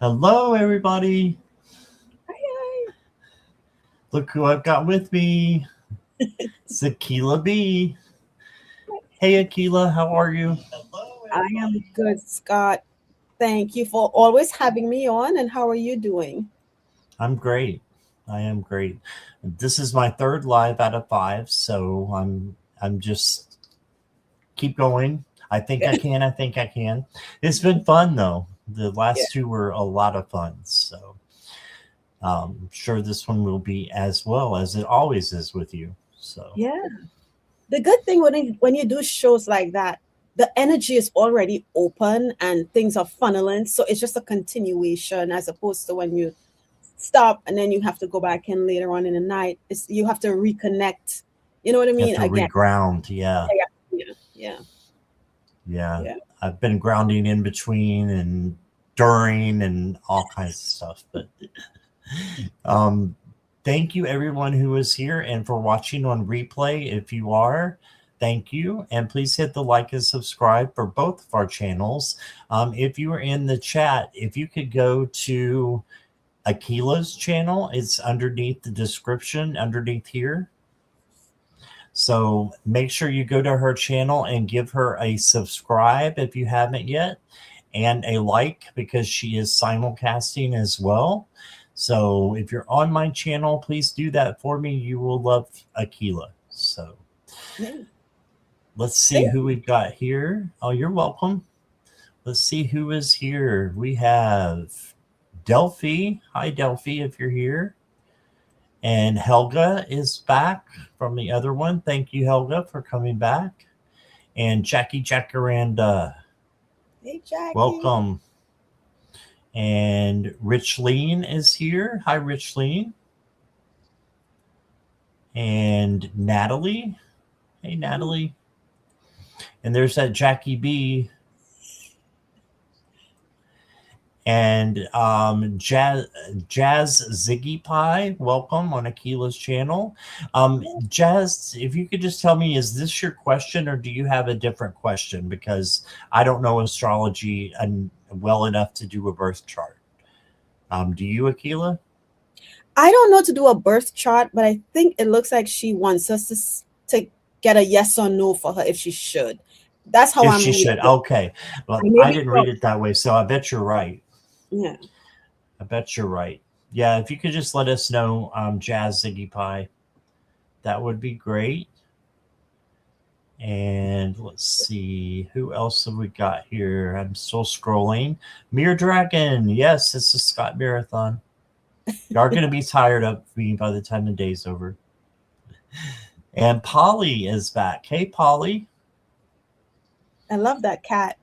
Hello, everybody. Hi. Look who I've got with me. It's Akela-B. Hey, Akela, how are you? I am good, Scott. Thank you for always having me on. And how are you doing? I'm great. I am great. This is my third live out of five, so I'm just keep going. I think I can. I think I can. It's been fun though. The Yeah. last two were a lot of fun, so I'm sure this one will be as well as it always is with you. So Yeah. The good thing when you do shows like that, the energy is already open and things are funneling. So it's just a continuation as opposed to when you stop and then you have to go back in later on in the night. You have to reconnect. You know what I you have mean? to Again. reground. Yeah. Yeah. Yeah. Yeah. Yeah, Yeah. I've been grounding in between and during and all kinds of stuff. But um, thank you, everyone who is here and for watching on replay. If you are, thank you. And please hit the like and subscribe for both of our channels. If you are in the chat, if you could go to Akela's channel, it's underneath the description underneath here. So make sure you go to her channel and give her a subscribe if you haven't yet, and a like because she is simulcasting as well. So if you're on my channel, please do that for me. You will love Akela. So Yeah. let's see Thank who you. we've got here. Oh, you're welcome. Let's see who is here. We have Delphi. Hi, Delphi, if you're here. And Helga is back from the other one. Thank you, Helga, for coming back. And Jackie Jacaranda, Hey, Jackie. welcome. And Rich Lean is here. Hi, Rich Lean. And Natalie. Hey, Oh, Natalie. And there's that Jackie B. And Jazz Ziggy Pie, welcome on Akela's channel. yeah. Jazz, if you could just tell me, is this your question or do you have a different question? Because I don't know astrology well enough to do a birth chart. Do you, Akela? I don't know to do a birth chart, but I think it looks like she wants us to get a yes or no for her if she should. That's how If I'm she reading should. it. Okay. I Well, may I be didn't wrong. read it that way, so I bet you're right. Yeah. I bet you're right. Yeah, if you could just let us know, Jazz Ziggy Pie, that would be great. And let's see, who else have we got here? I'm still scrolling. Mirror Dragon. Yes, it's a Scott Marathon. You are going to be tired of me by the time the day's over. And Polly is back. Hey, Polly. I love that cat.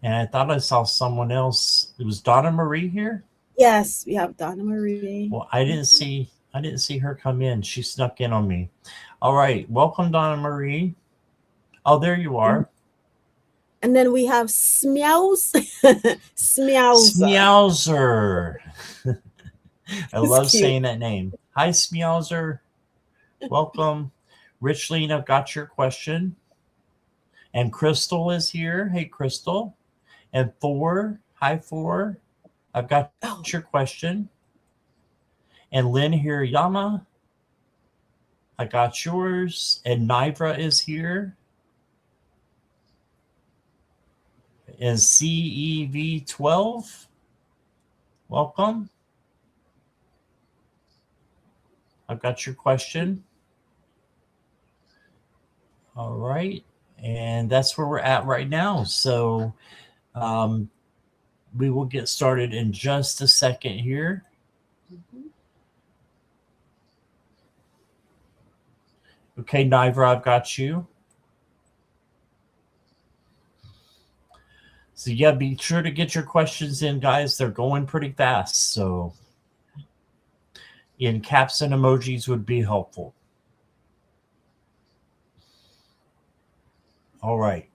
And I thought I saw someone else. It was Donna Marie here. Yes, we have Donna Marie. Well, I didn't see her come in. She snuck in on me. All right, welcome, Donna Marie. Oh, there you And, are. and then we have Smeows. Smeowser. Smeowser. I It's love cute. saying that name. Hi, Smeowser. Welcome. Richleen, I've got your question. And Crystal is here. Hey, Crystal. And Thor. Hi, Thor. I've got your Oh, question. And Lynn Hirayama, I got yours. And Nivra is here. And CEV12, welcome. I've got your question. All right. And that's where we're at right now. So um, we will get started in just a second here. mhm. Okay, Nivra, I've got you. So yeah, be sure to get your questions in, guys. They're going pretty fast. So in caps and emojis would be helpful. All right.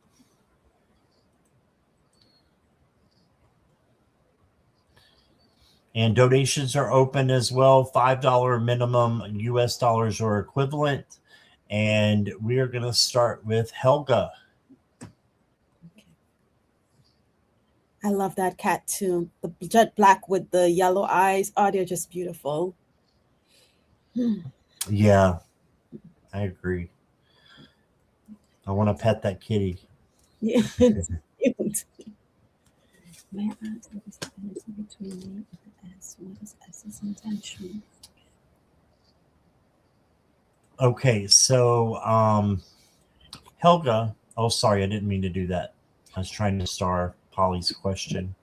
And donations are open as well, $5 minimum US dollars or equivalent. And we are going to start with Helga. I love that cat too. The jet black with the yellow eyes. Oh, they're just beautiful. Yeah, I agree. I want to pet that kitty. Yeah, it's cute. May I ask what is the energy between me and S? What is S's intention? Okay, so Helga. Oh, sorry, I didn't mean to do that. I was trying to star Polly's question.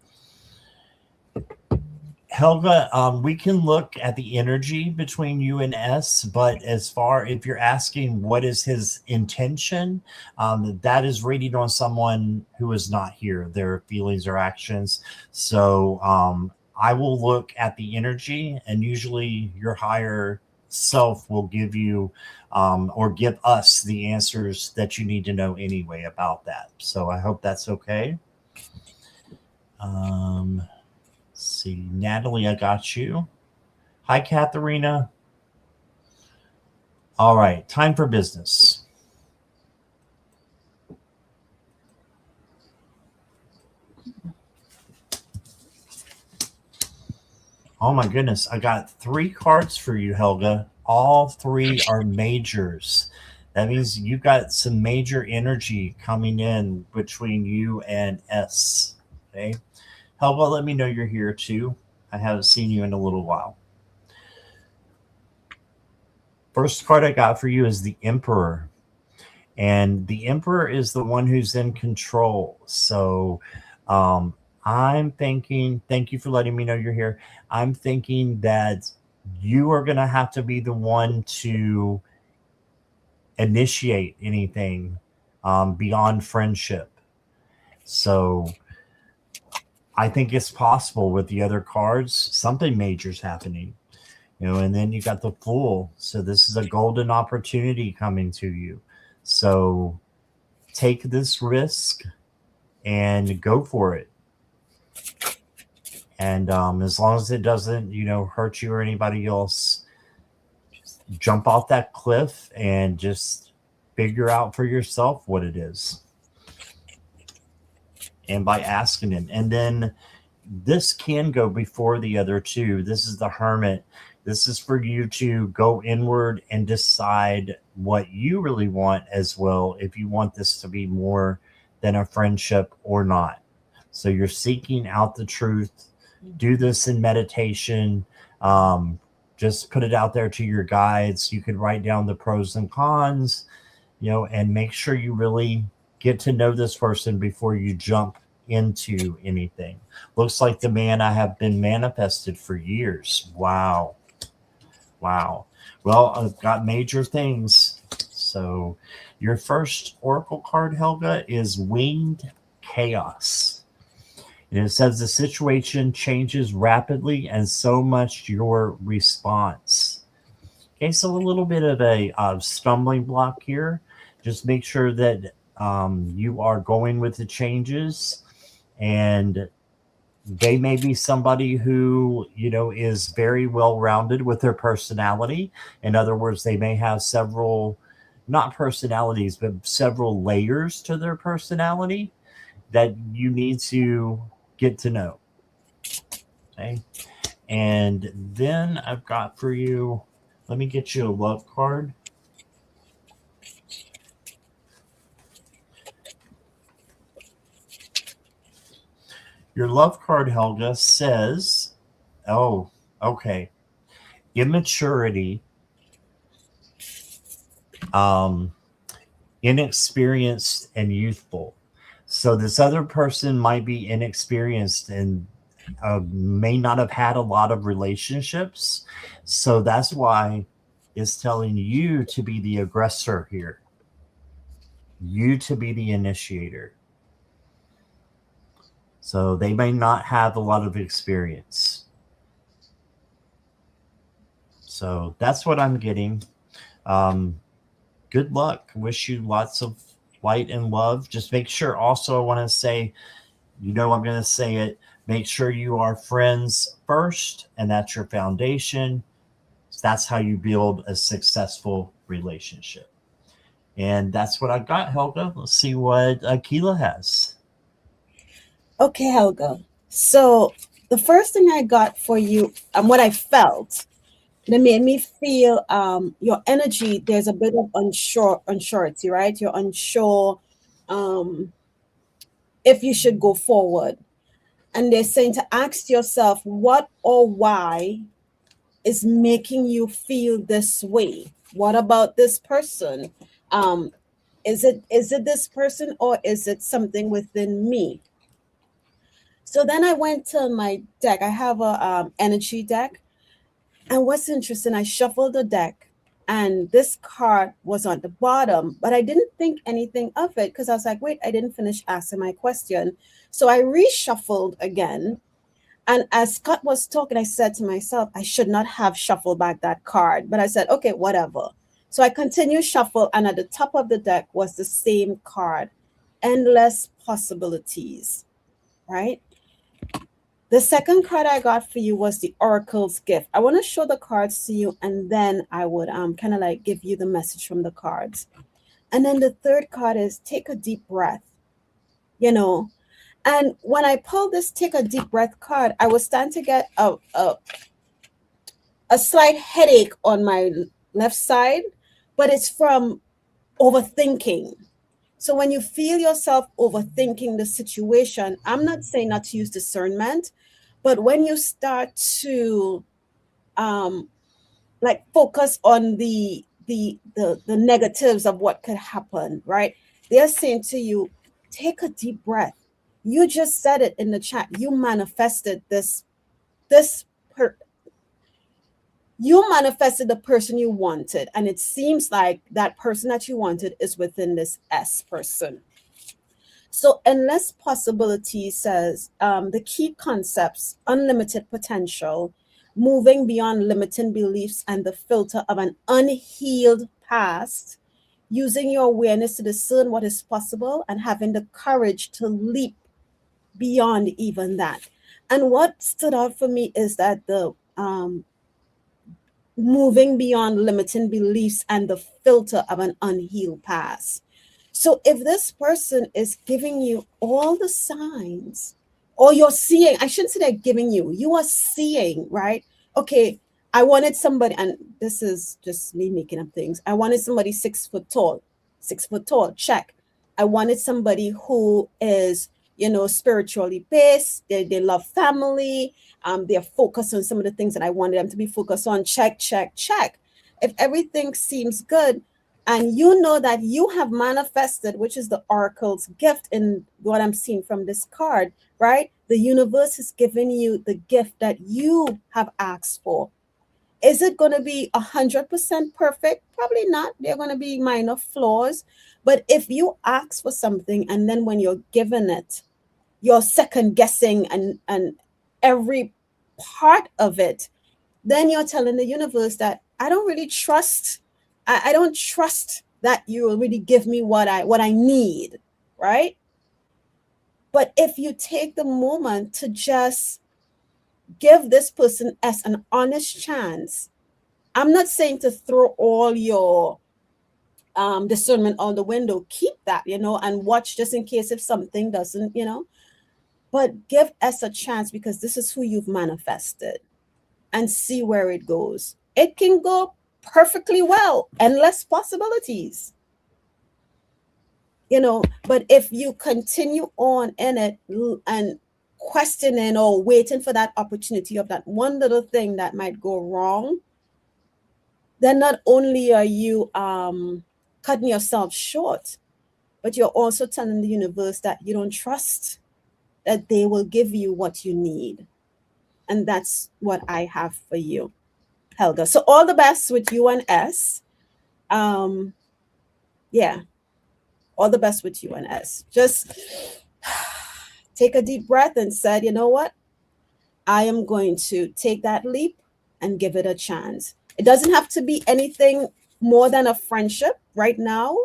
Helga, we can look at the energy between you and S, but as far if you're asking what is his intention, that is reading on someone who is not here, their feelings or actions. So I will look at the energy, and usually your higher self will give you or give us the answers that you need to know anyway about that. So I hope that's okay. Let's see, Natalie, I got you. Hi, Katharina. All right, time for business. Oh my goodness, I got 3 cards for you, Helga. All 3 are majors. That means you got some major energy coming in between you and S. Okay. Helga, let me know you're here too. I haven't seen you in a little while. First card I got for you is the Emperor. And the Emperor is the one who's in control. So I'm thinking, thank you for letting me know you're here. I'm thinking that you are going to have to be the one to initiate anything beyond friendship. So I think it's possible with the other cards, something major's happening. And then you got the Fool. So this is a golden opportunity coming to you. So take this risk and go for it. And as long as it doesn't, hurt you or anybody else, just jump off that cliff and just figure out for yourself what it is. And by asking him. And then this can go before the other two. This is the Hermit. This is for you to go inward and decide what you really want as well, if you want this to be more than a friendship or not. So you're seeking out the truth. Do this in meditation. Just put it out there to your guides. You can write down the pros and cons, and make sure you really get to know this person before you jump into anything. Looks like the man I have been manifested for years. Wow. Well, I've got major things. So your first oracle card, Helga, is Winged Chaos. And it says the situation changes rapidly, and so much your response. Okay, so a little bit of a stumbling block here. Just make sure that you are going with the changes, and they may be somebody who, is very well-rounded with their personality. In other words, they may have several, not personalities, but several layers to their personality that you need to get to know. Okay. And then I've got for you, let me get you a love card. Your love card, Helga, says, oh, okay, immaturity, inexperienced and youthful. So this other person might be inexperienced and may not have had a lot of relationships. So that's why it's telling you to be the aggressor here, you to be the initiator. So they may not have a lot of experience. So that's what I'm getting. Good luck. Wish you lots of light and love. Just make sure also, I want to say, I'm going to say it, make sure you are friends first, and that's your foundation. That's how you build a successful relationship. And that's what I got, Helga. Let's see what Akela has. Okay, Helga. So the first thing I got for you and what I felt that made me feel your energy, there's a bit of unsurety, right? You're unsure um if you should go forward. And they're saying to ask yourself what or why is making you feel this way. What about this person? Um, is it this person or is it something within me? So then I went to my deck. I have a energy deck, and what's interesting, I shuffled the deck, and this card was on the bottom, but I didn't think anything of it because I was like, wait, I didn't finish asking my question. So I reshuffled again. And as Scott was talking, I said to myself, I should not have shuffled back that card. But I said, okay, whatever. So I continued shuffle, and at the top of the deck was the same card, endless possibilities, right? The second card I got for you was the Oracle's Gift. I want to show the cards to you, and then I would kind of like give you the message from the cards. And then the third card is take a deep breath, you know. And when I pulled this take a deep breath card, I was starting to get a slight headache on my left side, but it's from overthinking. So when you feel yourself overthinking the situation, I'm not saying not to use discernment, but when you start to um like focus on the negatives of what could happen, right? They're saying to you, take a deep breath. You just said it in the chat. You manifested this per, you manifested the person you wanted, and it seems like that person that you wanted is within this S person. So endless possibility says the key concepts: unlimited potential, moving beyond limiting beliefs and the filter of an unhealed past, using your awareness to discern what is possible and having the courage to leap beyond even that. And what stood out for me is that the moving beyond limiting beliefs and the filter of an unhealed past. So if this person is giving you all the signs, or you're seeing, I shouldn't say they're giving you, you are seeing, right? Okay, I wanted somebody, and this is just me making up things. I wanted somebody 6 foot tall, 6 foot tall, check. I wanted somebody who is, spiritually based, they love family, they're focused on some of the things that I wanted them to be focused on. Check, check, check. If everything seems good, and you know that you have manifested, which is the oracle's gift in what I'm seeing from this card, right? The universe is giving you the gift that you have asked for. Is it going to be 100% perfect? Probably not. There are going to be minor flaws. But if you ask for something and then when you're given it, you're second guessing and every part of it, then you're telling the universe that I don't really trust. I don't trust that you will really give me what I need, right? But if you take the moment to just give this person as an honest chance, I'm not saying to throw all your discernment out the window. Keep that, and watch just in case if something doesn't, but give us a chance because this is who you've manifested and see where it goes. It can go perfectly well, endless possibilities, but if you continue on in it and questioning or waiting for that opportunity of that one little thing that might go wrong, then not only are you cutting yourself short, but you're also telling the universe that you don't trust that they will give you what you need. And that's what I have for you, Helga. So all the best with you and S. Yeah, all the best with you and S. Just take a deep breath and said, you know what? I am going to take that leap and give it a chance. It doesn't have to be anything more than a friendship right now,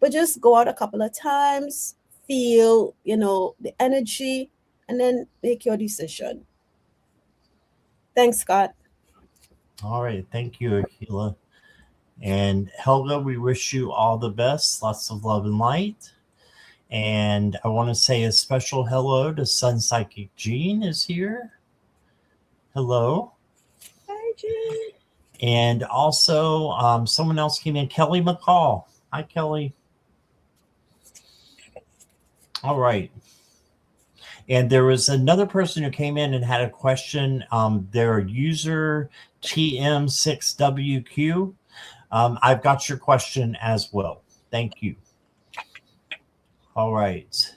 but just go out a couple of times, feel, the energy, and then make your decision. Thanks, Scott. All right. Thank you, Akela. And Helga, we wish you all the best. Lots of love and light. And I want to say a special hello to Sun Psychic Jean is here. Hello. Hi, Jean. And also someone else came in, Kelly McCall. Hi, Kelly. All right. And there was another person who came in and had a question. Their user TM6WQ. I've got your question as well. Thank you. All right.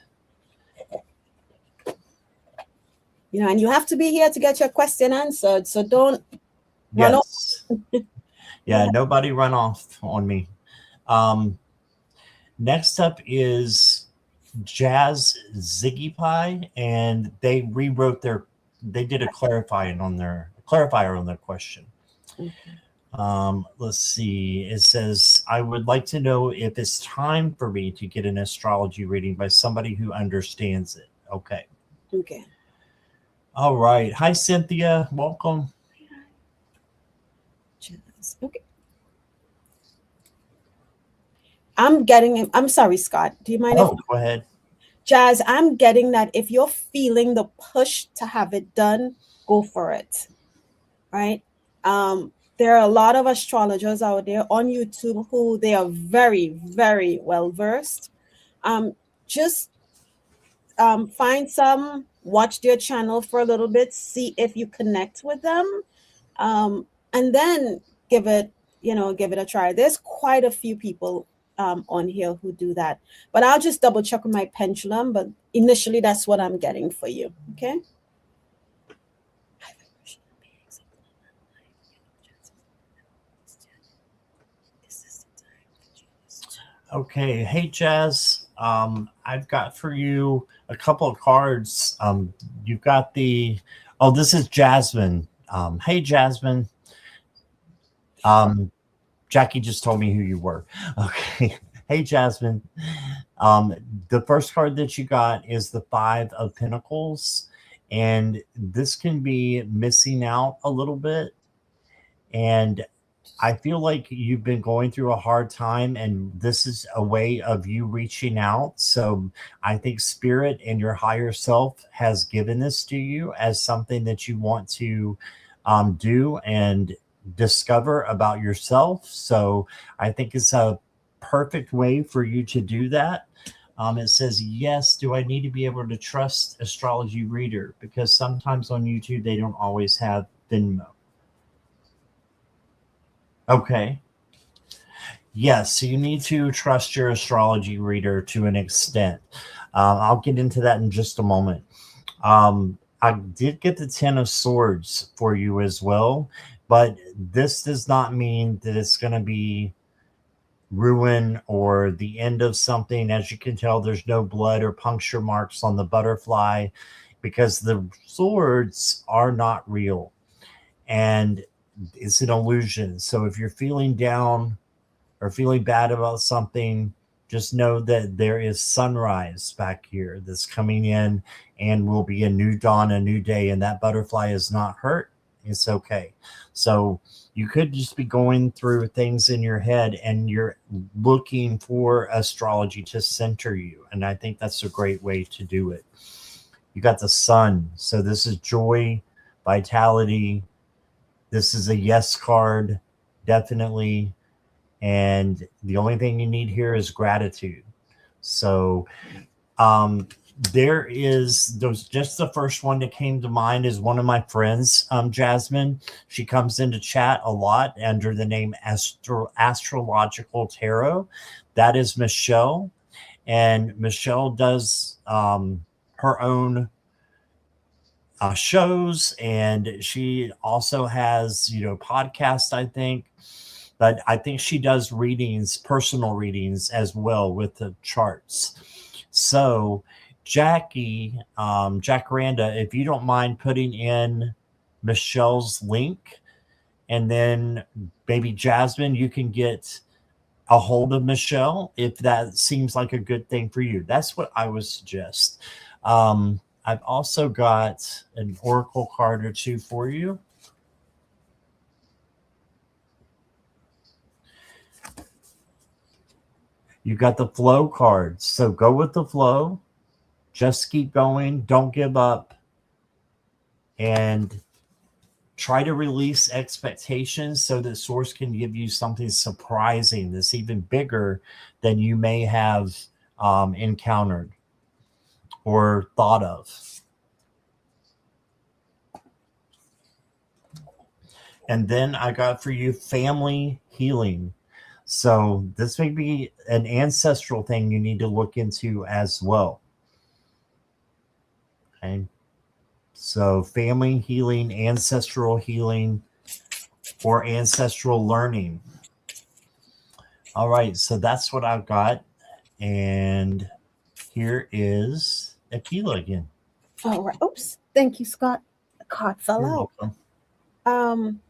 You know, and you have to be here to get your question answered. So don't run off. Yeah, nobody run off on me. Next up is Jazz Ziggy Pie, and they rewrote they did a clarifier on their question. Okay. Let's see. It says, I would like to know if it's time for me to get an astrology reading by somebody who understands it. Okay. Okay. All right. Hi, Cynthia. Welcome. Jazz. Okay. I'm sorry, Scott. Do you mind go ahead. Jazz, I'm getting that if you're feeling the push to have it done, go for it. Right? There are a lot of astrologers out there on YouTube who they are very, very well versed. Just find some, watch their channel for a little bit, see if you connect with them, and then give it a try. There's quite a few people on here who do that, but I'll just double check with my pendulum. But initially, that's what I'm getting for you. Okay. Okay. Hey, Jazz. I've got for you a couple of cards. You've got this is Jasmine. Hey, Jasmine. Jackie just told me who you were. Okay. Hey, Jasmine. The first card that you got is the Five of Pentacles. And this can be missing out a little bit. And I feel like you've been going through a hard time, and this is a way of you reaching out. So I think Spirit and your higher self has given this to you as something that you want to do and discover about yourself. So I think it's a perfect way for you to do that. It says, yes, do I need to be able to trust astrology reader? Because sometimes on YouTube, they don't always have Venmo. Okay. Yes, so you need to trust your astrology reader to an extent. I'll get into that in just a moment. I did get the Ten of Swords for you as well, but this does not mean that it's going to be ruin or the end of something. As you can tell, there's no blood or puncture marks on the butterfly because the swords are not real. And it's an illusion. So if you're feeling down or feeling bad about something, just know that there is sunrise back here that's coming in and will be a new dawn, a new day. And that butterfly is not hurt. It's okay. So you could just be going through things in your head and you're looking for astrology to center you. And I think that's a great way to do it. You got the sun. So this is joy, vitality. This is a yes card, definitely. And the only thing you need here is gratitude. So there is just the first one that came to mind is one of my friends, Jasmine. She comes into chat a lot under the name Astrological Tarot. That is Michelle. And Michelle does her own shows, and she also has podcasts, I think, but I think she does readings, personal readings as well with the charts. So Jackie, Jacaranda, if you don't mind putting in Michelle's link, and then maybe Jasmine, you can get a hold of Michelle if that seems like a good thing for you. That's what I would suggest. I've also got an oracle card or two for you. You got the flow cards. So go with the flow. Just keep going. Don't give up. And try to release expectations so that source can give you something surprising that's even bigger than you may have encountered or thought of. And then I got for you family healing. So this may be an ancestral thing you need to look into as well. Okay. So family healing, ancestral healing, or ancestral learning. All right. So that's what I've got. And here is Akela again. All right. Oops. Thank you, Scott. The card fell You're out. welcome.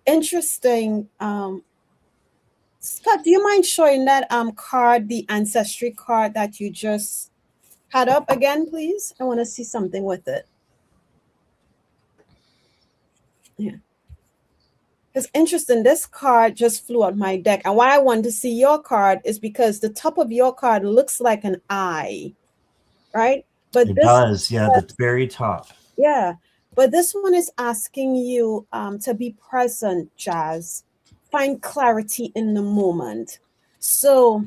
Interesting. Scott, do you mind showing that card, the ancestry card that you just had up again, please? I want to see something with it. Yeah. It's interesting. This card just flew out my deck. And why I want to see your card is because the top of your card looks like an eye, right? But It this does. Yeah, the very top. Yeah, but this one is asking you to be present, Jazz. Find clarity in the moment. So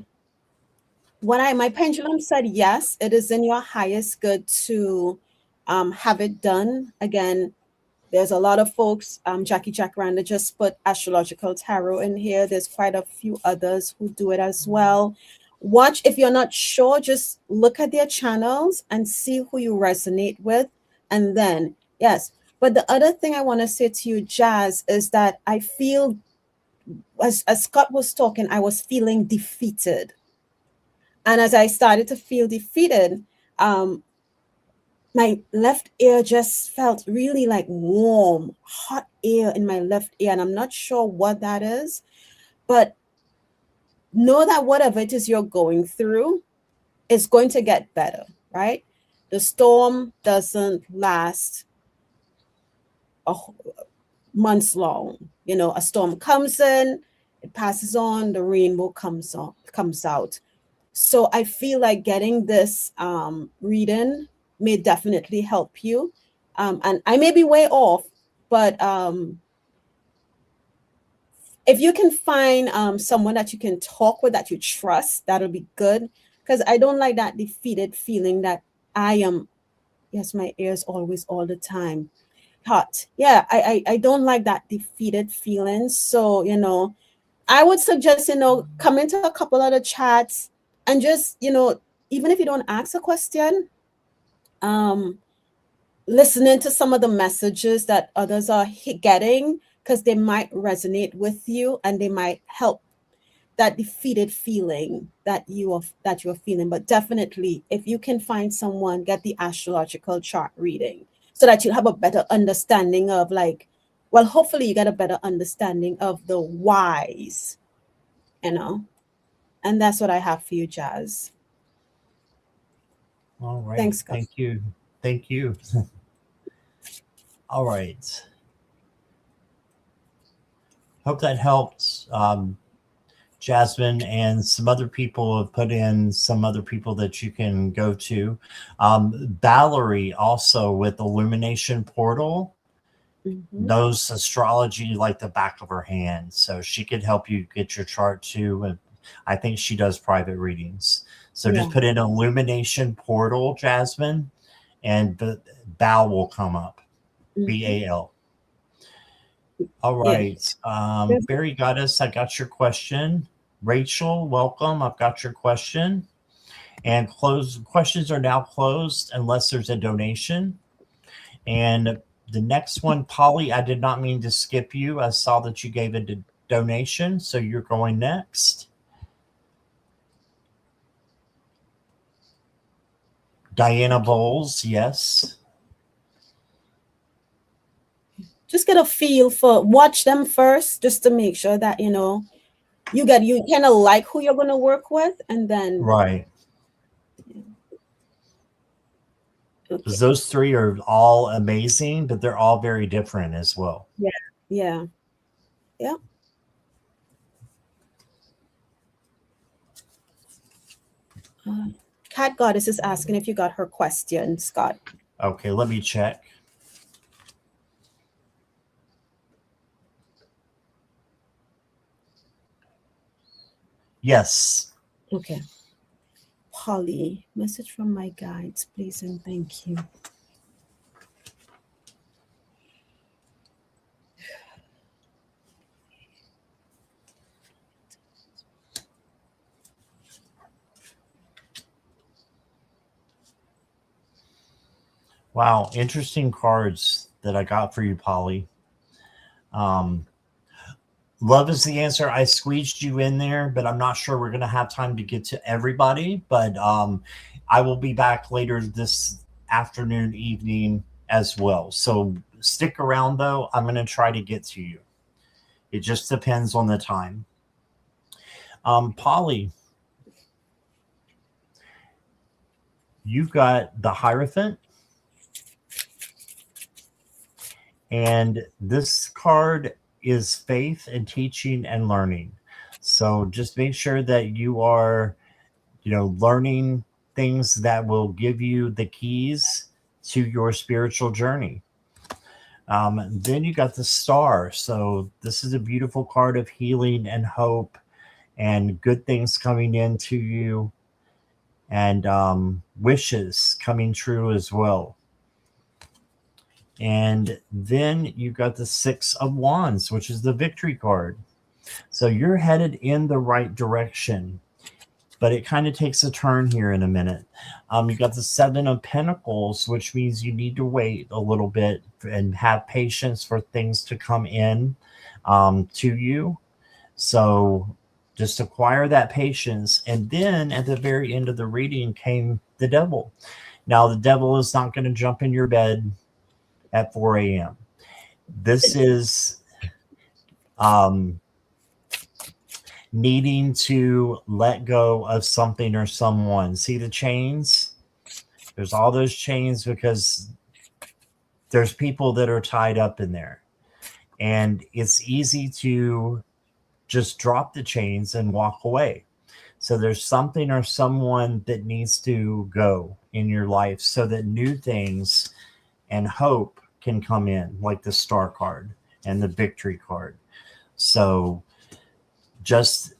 when my pendulum said yes, it is in your highest good to have it done. Again, there's a lot of folks, Jackie Jacaranda just put astrological tarot in here. There's quite a few others who do it as well. Watch, if you're not sure, just look at their channels and see who you resonate with. And then, yes. But the other thing I want to say to you, Jazz, is that I feel, as Scott was talking, I was feeling defeated. And as I started to feel defeated, my left ear just felt really like warm, hot air in my left ear. And I'm not sure what that is, but know that whatever it is you're going through is going to get better, right? The storm doesn't last months long. You know, a storm comes in, it passes on, the rainbow comes out. So I feel like getting this reading may definitely help you. And I may be way off, but if you can find someone that you can talk with, that you trust, that'll be good. Because I don't like that defeated feeling that I am, yes, my ears always, all the time hot. Yeah, I don't like that defeated feeling. So, you know, I would suggest, you know, come into a couple other chats and just, you know, even if you don't ask a question, listening to some of the messages that others are getting, because they might resonate with you and they might help that defeated feeling that you're feeling. But definitely, if you can find someone, get the astrological chart reading so that you have a better understanding of, like, well, hopefully you get a better understanding of the whys, you know. And that's what I have for you, Jazz. All right. Thanks, Scott. Thank you. Thank you. All right. Hope that helped. Jasmine and some other people have put in some other people that you can go to. Valerie also with Illumination Portal knows astrology like the back of her hand. So she could help you get your chart too. And I think she does private readings. So just put in Illumination Portal, Jasmine, and the Bal will come up. BAL. All right. Barry Goddess, I got your question. Rachel, welcome. I've got your question. And questions are now closed unless there's a donation. And the next one, Polly, I did not mean to skip you. I saw that you gave a donation, so you're going next. Diana Bowles, yes. Just get a feel for, watch them first, just to make sure that, you know, you kind of like who you're going to work with, and then right. Because those three are all amazing, but they're all very different as well. Yeah. Cat Goddess is asking if you got her question, Scott. Okay, let me check. Yes. Okay. Polly, message from my guides, please and thank you. Wow, interesting cards that I got for you, Polly. Love is the answer. I squeezed you in there, but I'm not sure we're going to have time to get to everybody. But I will be back later this afternoon, evening as well. So stick around, though. I'm going to try to get to you. It just depends on the time. Polly, you've got the Hierophant. And this card is faith and teaching and learning. So just make sure that you are, learning things that will give you the keys to your spiritual journey. Then you got the Star. So this is a beautiful card of healing and hope and good things coming into you and wishes coming true as well. And then you got the Six of Wands, which is the victory card. So you're headed in the right direction, but it kind of takes a turn here in a minute. You got the Seven of Pentacles, which means you need to wait a little bit and have patience for things to come in to you. So just acquire that patience. And then at the very end of the reading came the Devil. Now, the Devil is not going to jump in your bed at 4 a.m. This is needing to let go of something or someone. See the chains? There's all those chains because there's people that are tied up in there. And it's easy to just drop the chains and walk away. So there's something or someone that needs to go in your life so that new things and hope can come in, like the Star card and the victory card. So just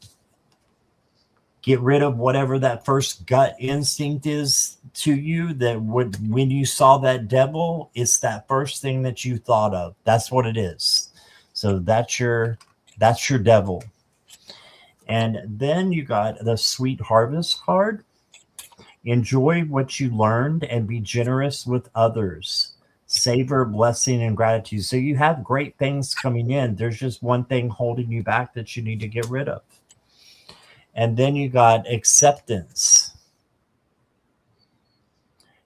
get rid of whatever that first gut instinct is to you, that when you saw that devil, it's that first thing that you thought of. That's what it is. So that's your devil. And then you got the Sweet Harvest card. Enjoy what you learned and be generous with others. Savor blessing and gratitude. So you have great things coming in. There's just one thing holding you back that you need to get rid of. And then you got acceptance.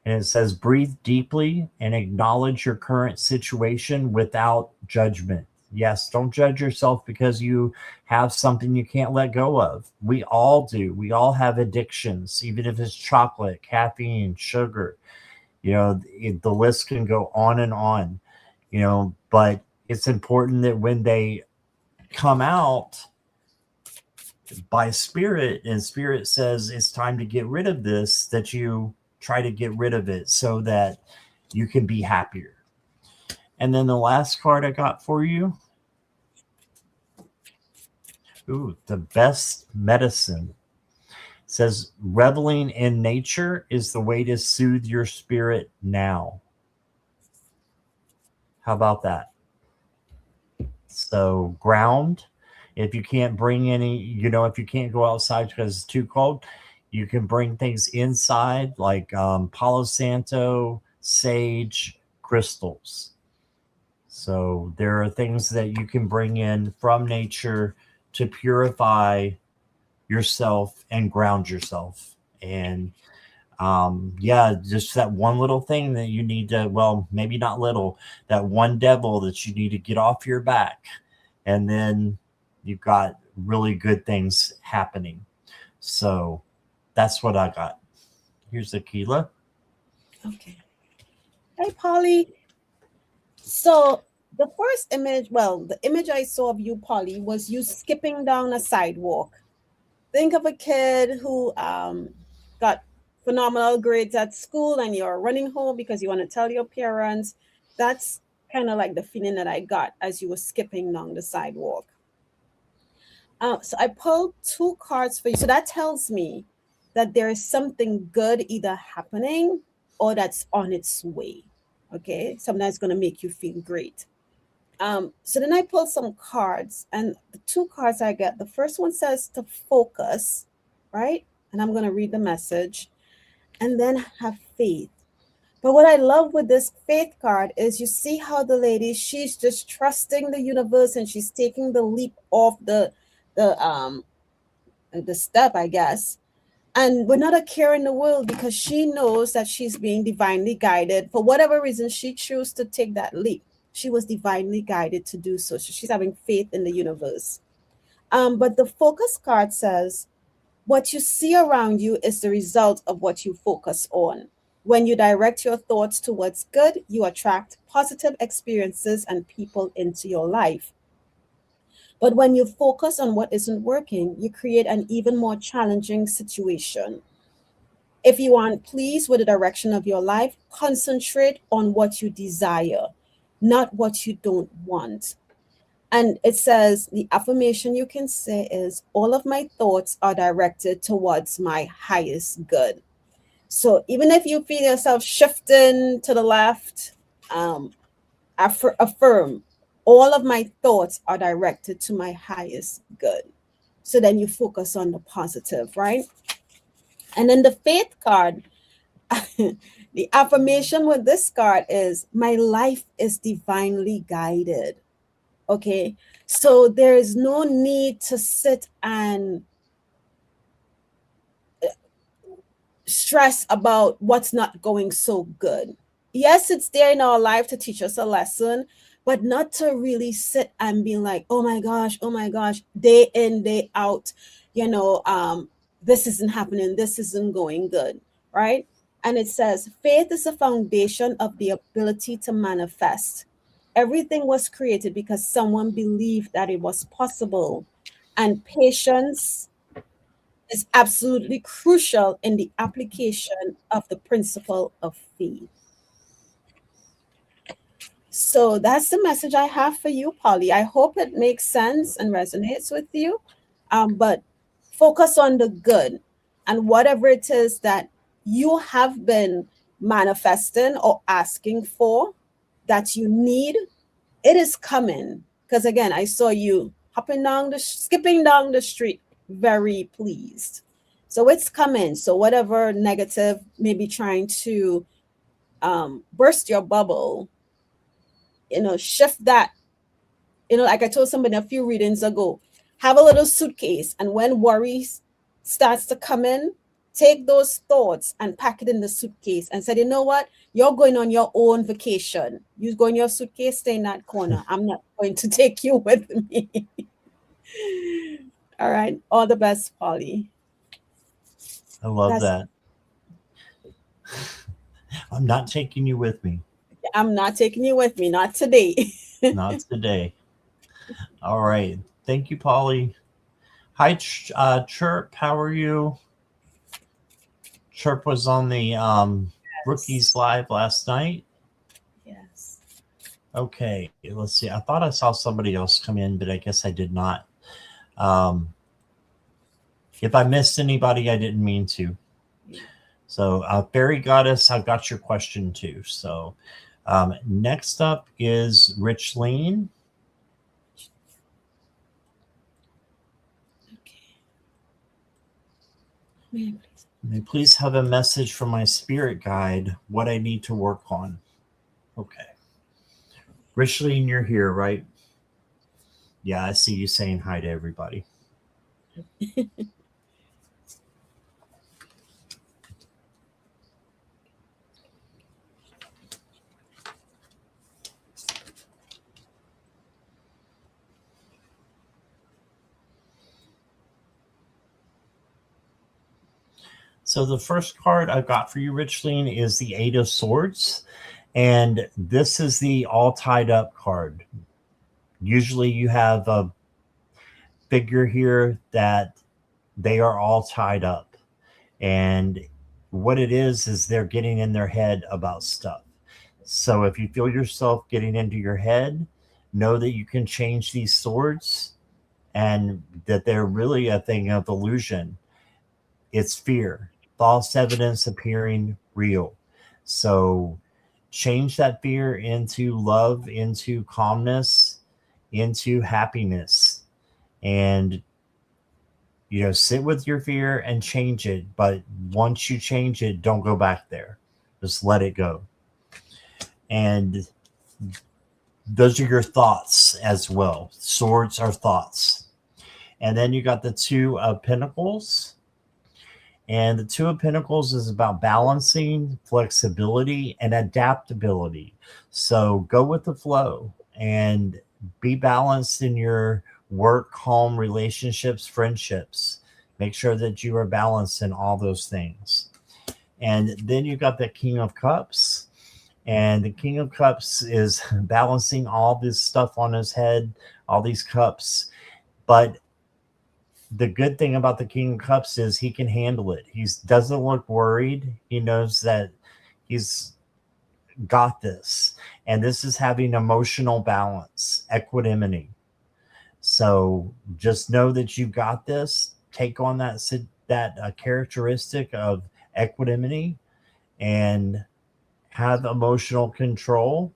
And it says, breathe deeply and acknowledge your current situation without judgment. Yes, don't judge yourself because you have something you can't let go of. We all do. We all have addictions, even if it's chocolate, caffeine, sugar. The list can go on and on, but it's important that when they come out by spirit and spirit says it's time to get rid of this, that you try to get rid of it so that you can be happier. And then the last card I got for you. Ooh, the best medicine. Says reveling in nature is the way to soothe your spirit now. How about that? So ground. If you can't bring any, if you can't go outside because it's too cold, you can bring things inside like Palo Santo, sage, crystals. So there are things that you can bring in from nature to purify yourself and ground yourself. And just that one little thing that you need to, well, maybe not little, that one devil that you need to get off your back. And then you've got really good things happening. So that's what I got. Here's Akela. Okay. Hey, Polly. So the first image, the image I saw of you, Polly, was you skipping down a sidewalk. Think of a kid who got got phenomenal grades at school and you're running home because you want to tell your parents. That's kind of like the feeling that I got as you were skipping down the sidewalk. So I pulled 2 cards for you. So that tells me that there is something good either happening or that's on its way. Okay, something that's going to make you feel great. So then I pulled some cards, and the 2 cards I get, the first one says to focus, right? And I'm going to read the message, and then have faith. But what I love with this faith card is you see how the lady, she's just trusting the universe and she's taking the leap off the step, I guess. And with not a care in the world, because she knows that she's being divinely guided. For whatever reason she chose to take that leap, she was divinely guided to do so. So she's having faith in the universe. But the focus card says, what you see around you is the result of what you focus on. When you direct your thoughts towards good, you attract positive experiences and people into your life. But when you focus on what isn't working, you create an even more challenging situation. If you aren't pleased with the direction of your life, concentrate on what you desire, not what you don't want. And it says the affirmation you can say is, all of my thoughts are directed towards my highest good. So even if you feel yourself shifting to the left, affirm, all of my thoughts are directed to my highest good. So then you focus on the positive, right? And then the faith card, the affirmation with this card is, my life is divinely guided. Okay, so there is no need to sit and stress about what's not going so good. Yes, it's there in our life to teach us a lesson, but not to really sit and be like, oh my gosh, day in, day out, this isn't happening, this isn't going good, right? And it says, faith is the foundation of the ability to manifest. Everything was created because someone believed that it was possible. And patience is absolutely crucial in the application of the principle of faith. So that's the message I have for you, Polly. I hope it makes sense and resonates with you. But focus on the good, and whatever it is that you have been manifesting or asking for that you need, it is coming. Because again, I saw you skipping down the street, very pleased. So it's coming. So whatever negative may be trying to burst your bubble, shift that. Like I told somebody a few readings ago, have a little suitcase, and when worries starts to come in, take those thoughts and pack it in the suitcase and say, you know what, you're going on your own vacation. You go in your suitcase, stay in that corner. I'm not going to take you with me. All right, all the best, Polly. I love that. I'm not taking you with me. I'm not taking you with me, not today. Not today. All right. Thank you, Polly. Hi, Chirp. How are you? Chirp was on the Rookies Live last night. Yes. Okay. Let's see. I thought I saw somebody else come in, but I guess I did not. If I missed anybody, I didn't mean to. So, Fairy Goddess, I've got your question too. So, next up is Richleen. May I please have a message from my spirit guide, what I need to work on. Okay. Richleen, you're here, right? Yeah, I see you saying hi to everybody. So the first card I've got for you, Richleen, is the Eight of Swords. And this is the all tied up card. Usually you have a figure here that they are all tied up. And what it is they're getting in their head about stuff. So if you feel yourself getting into your head, know that you can change these swords and that they're really a thing of illusion. It's fear, false evidence appearing real. So change that fear into love, into calmness, into happiness. And sit with your fear and change it. But once you change it, don't go back there. Just let it go. And those are your thoughts as well. Swords are thoughts. And then you got the Two of Pentacles. And the Two of Pentacles is about balancing, flexibility, and adaptability. So go with the flow and be balanced in your work, home, relationships, friendships. Make sure that you are balanced in all those things. And then you got the King of Cups. And the King of Cups is balancing all this stuff on his head, all these cups. But the good thing about the King of Cups is he can handle it. He doesn't look worried. He knows that he's got this. And this is having emotional balance, equanimity. So just know that you got this. Take on that characteristic of equanimity and have emotional control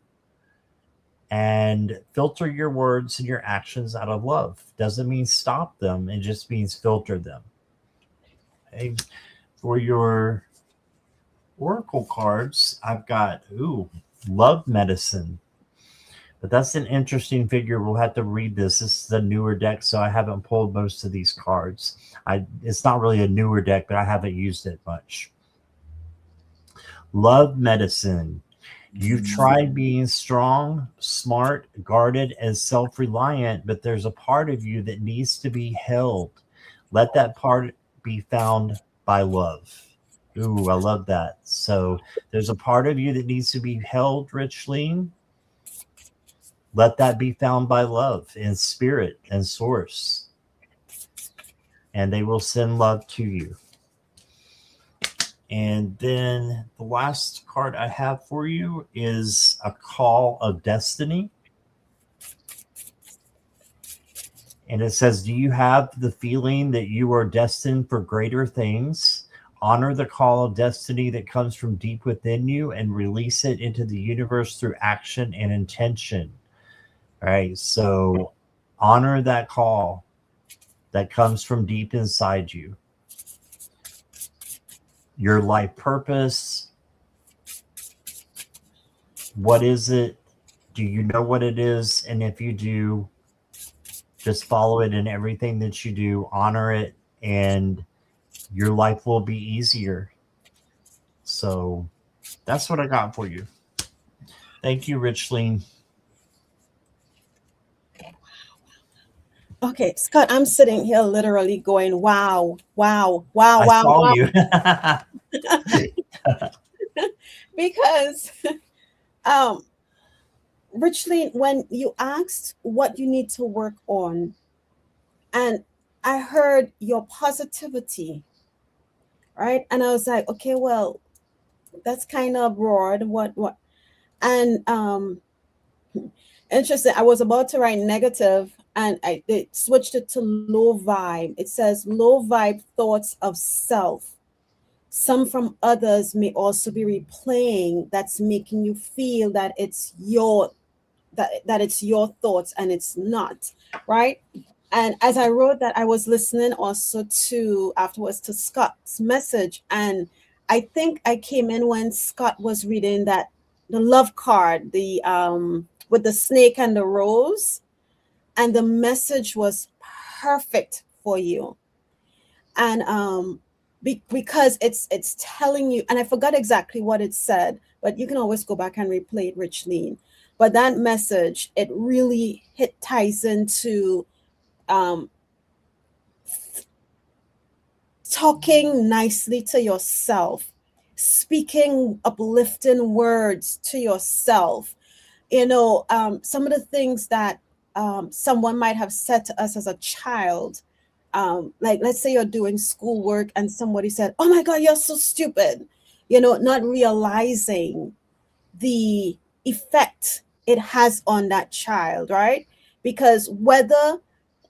and filter your words and your actions out of love. Doesn't mean stop them. It just means filter them. Okay. For your oracle cards, I've got, love medicine. But that's an interesting figure. We'll have to read this. This is the newer deck, so I haven't pulled most of these cards. It's not really a newer deck, but I haven't used it much. Love medicine. You've tried being strong, smart, guarded, and self-reliant, but there's a part of you that needs to be held. Let that part be found by love. Ooh, I love that. So there's a part of you that needs to be held, Richleen. Let that be found by love and spirit and source. And they will send love to you. And then the last card I have for you is a Call of Destiny. And it says, do you have the feeling that you are destined for greater things? Honor the call of destiny that comes from deep within you and release it into the universe through action and intention. All right. So honor that call that comes from deep inside you. Your life purpose. What is it? Do you know what it is? And if you do, just follow it in everything that you do. Honor it, and your life will be easier. So that's what I got for you. Thank you, Richleen. Okay, Scott, I'm sitting here literally going, wow, wow, wow, I wow, saw wow. you. Because Richleen, when you asked what you need to work on, and I heard your positivity, right? And I was like, okay, well, that's kind of broad. What? And interesting. I was about to write negative, and it switched it to low vibe. It says low vibe thoughts of self. Some from others may also be replaying. That's making you feel that it's your that it's your thoughts and it's not, right? And as I wrote that, I was listening also to afterwards to Scott's message, and I think I came in when Scott was reading that the love card, the with the snake and the rose, and the message was perfect for you. And because it's telling you, and I forgot exactly what it said, but you can always go back and replay it, Richleen. But that message, it really ties into talking nicely to yourself, speaking uplifting words to yourself. Some of the things that someone might have said to us as a child, like let's say you're doing schoolwork and somebody said, "Oh my God, you're so stupid," not realizing the effect it has on that child, right? Because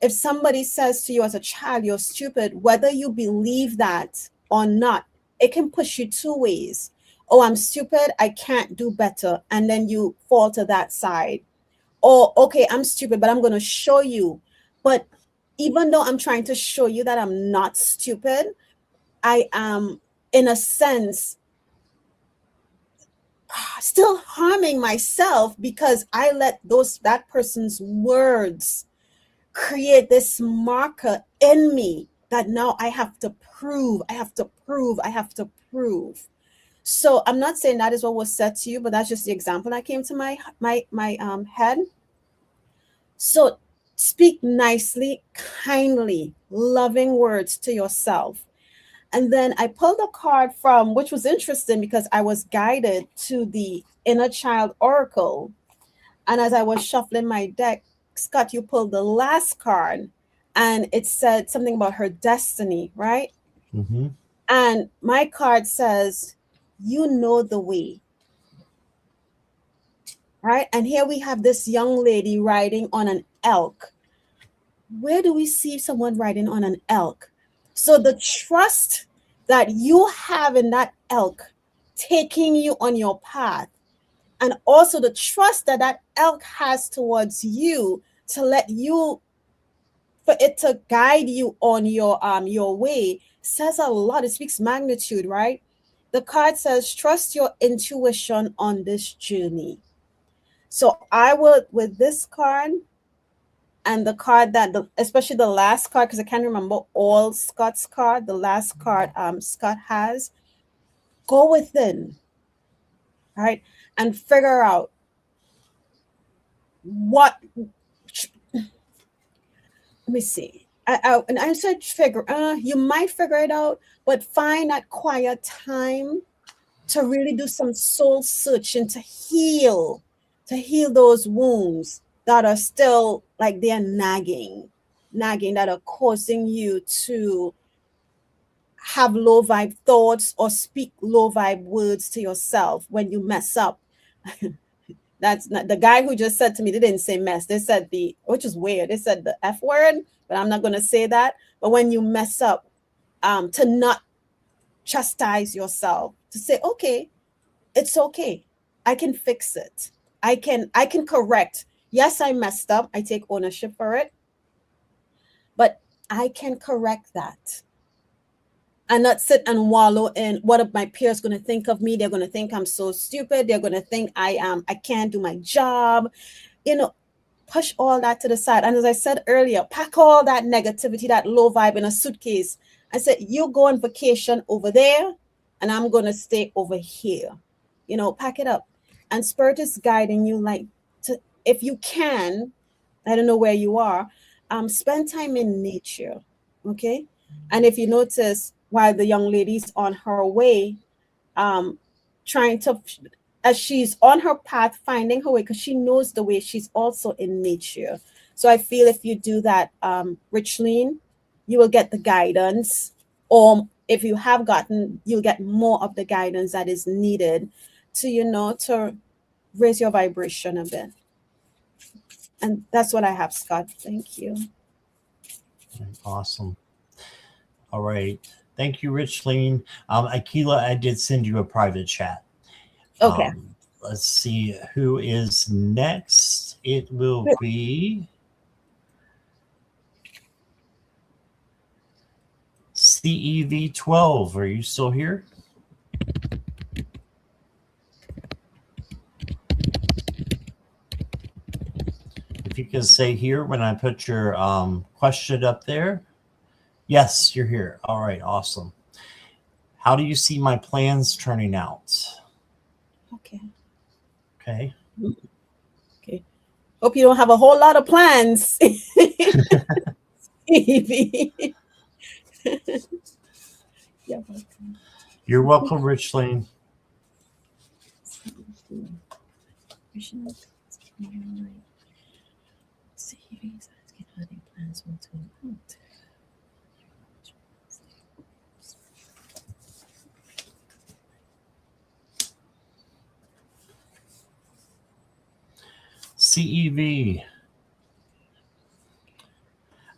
if somebody says to you as a child, "You're stupid," whether you believe that or not, it can push you two ways. "Oh, I'm stupid, I can't do better," and then you fall to that side. Or, "Okay, I'm stupid, but I'm going to show you." But even though I'm trying to show you that I'm not stupid, I am, in a sense, still harming myself because I let that person's words create this marker in me that now I have to prove, I have to prove, I have to prove. So I'm not saying that is what was said to you, but that's just the example that came to my head. So speak nicely, kindly, loving words to yourself. And then I pulled a card from, which was interesting because I was guided to the Inner Child Oracle. And as I was shuffling my deck, Scott, you pulled the last card and it said something about her destiny, right? Mm-hmm. And my card says, "You know the way." Right? And here we have this young lady riding on an elk. Where do we see someone riding on an elk? So the trust that you have in that elk taking you on your path, and also the trust that that elk has towards you to let you, for it to guide you on your way, says a lot. It speaks magnitude, right? The card says, "Trust your intuition on this journey." So I would, with this card and the card especially the last card, because I can't remember all Scott's card, the last card Scott has, go within, right, and figure out what. Let me see. And I said figure. You might figure it out, but find that quiet time to really do some soul searching to heal those wounds that are still like they're nagging, that are causing you to have low vibe thoughts or speak low vibe words to yourself when you mess up. That's not the guy who just said to me, they didn't say mess. They said which is weird. They said the F word, but I'm not going to say that. But when you mess up, to not chastise yourself, to say, "Okay, it's okay. I can fix it. I can correct. Yes, I messed up. I take ownership for it, but I can correct that." And not sit and wallow in what are my peers going to think of me. They're going to think I'm so stupid. They're going to think I can't do my job. Push all that to the side. And as I said earlier, pack all that negativity, that low vibe in a suitcase. I said, "You go on vacation over there and I'm going to stay over here." Pack it up. And Spirit is guiding you, like, if you can, I don't know where you are, spend time in nature. Okay. And if you notice, while the young lady's on her way, trying to, as she's on her path, finding her way, because she knows the way, she's also in nature. So I feel if you do that, Richleen, you will get the guidance, or if you have gotten, you'll get more of the guidance that is needed to raise your vibration a bit. And that's what I have, Scott. Thank you. Awesome. All right. Thank you, Richleen. Akela, I did send you a private chat. Okay. Let's see who is next. It will be CEV12. Are you still here? If you can say here when I put your question up there. Yes, you're here. All right, awesome. How do you see my plans turning out? Okay. Okay. Okay. Hope you don't have a whole lot of plans. Yeah. You're welcome, Richleen. CEV.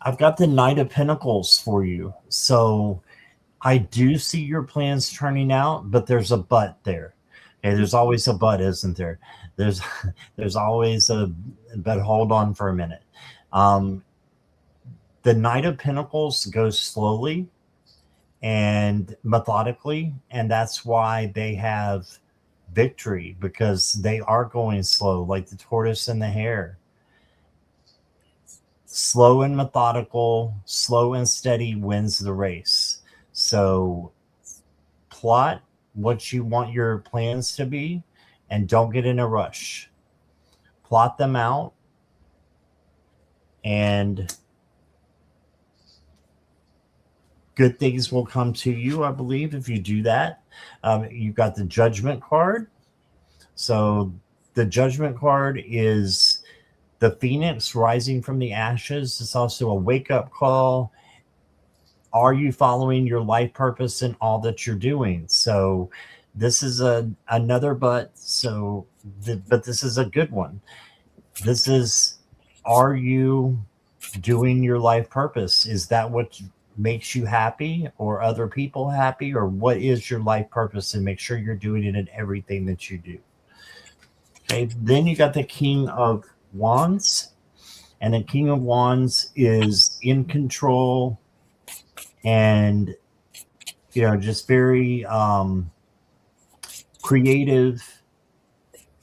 I've got the Knight of Pentacles for you. So I do see your plans turning out, but there's a but there. Okay, there's always a but, isn't there? There's there's always a but. Hold on for a minute. The Knight of Pentacles goes slowly and methodically, and that's why they have victory, because they are going slow, like the tortoise and the hare. Slow and methodical, slow and steady wins the race. So plot what you want your plans to be and don't get in a rush. Plot them out, and good things will come to you, I believe, if you do that. You've got the Judgment card. So the Judgment card is the phoenix rising from the ashes. It's also a wake-up call. Are you following your life purpose in all that you're doing? So this is another but. But this is a good one. This is, are you doing your life purpose? Is that what makes you happy, or other people happy, or what is your life purpose? And make sure you're doing it in everything that you do. Okay, then you got the King of Wands, and the King of Wands is in control and, you know, just very creative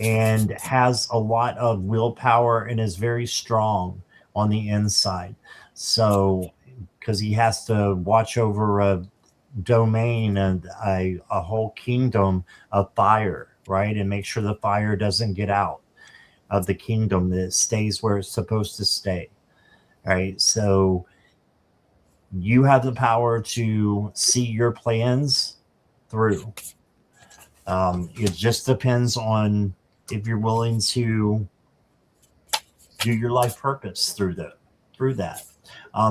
and has a lot of willpower and is very strong on the inside. So because he has to watch over a domain and a whole kingdom of fire, right? And make sure the fire doesn't get out of the kingdom, that it stays where it's supposed to stay, right? So you have the power to see your plans through. It just depends on if you're willing to do your life purpose through that.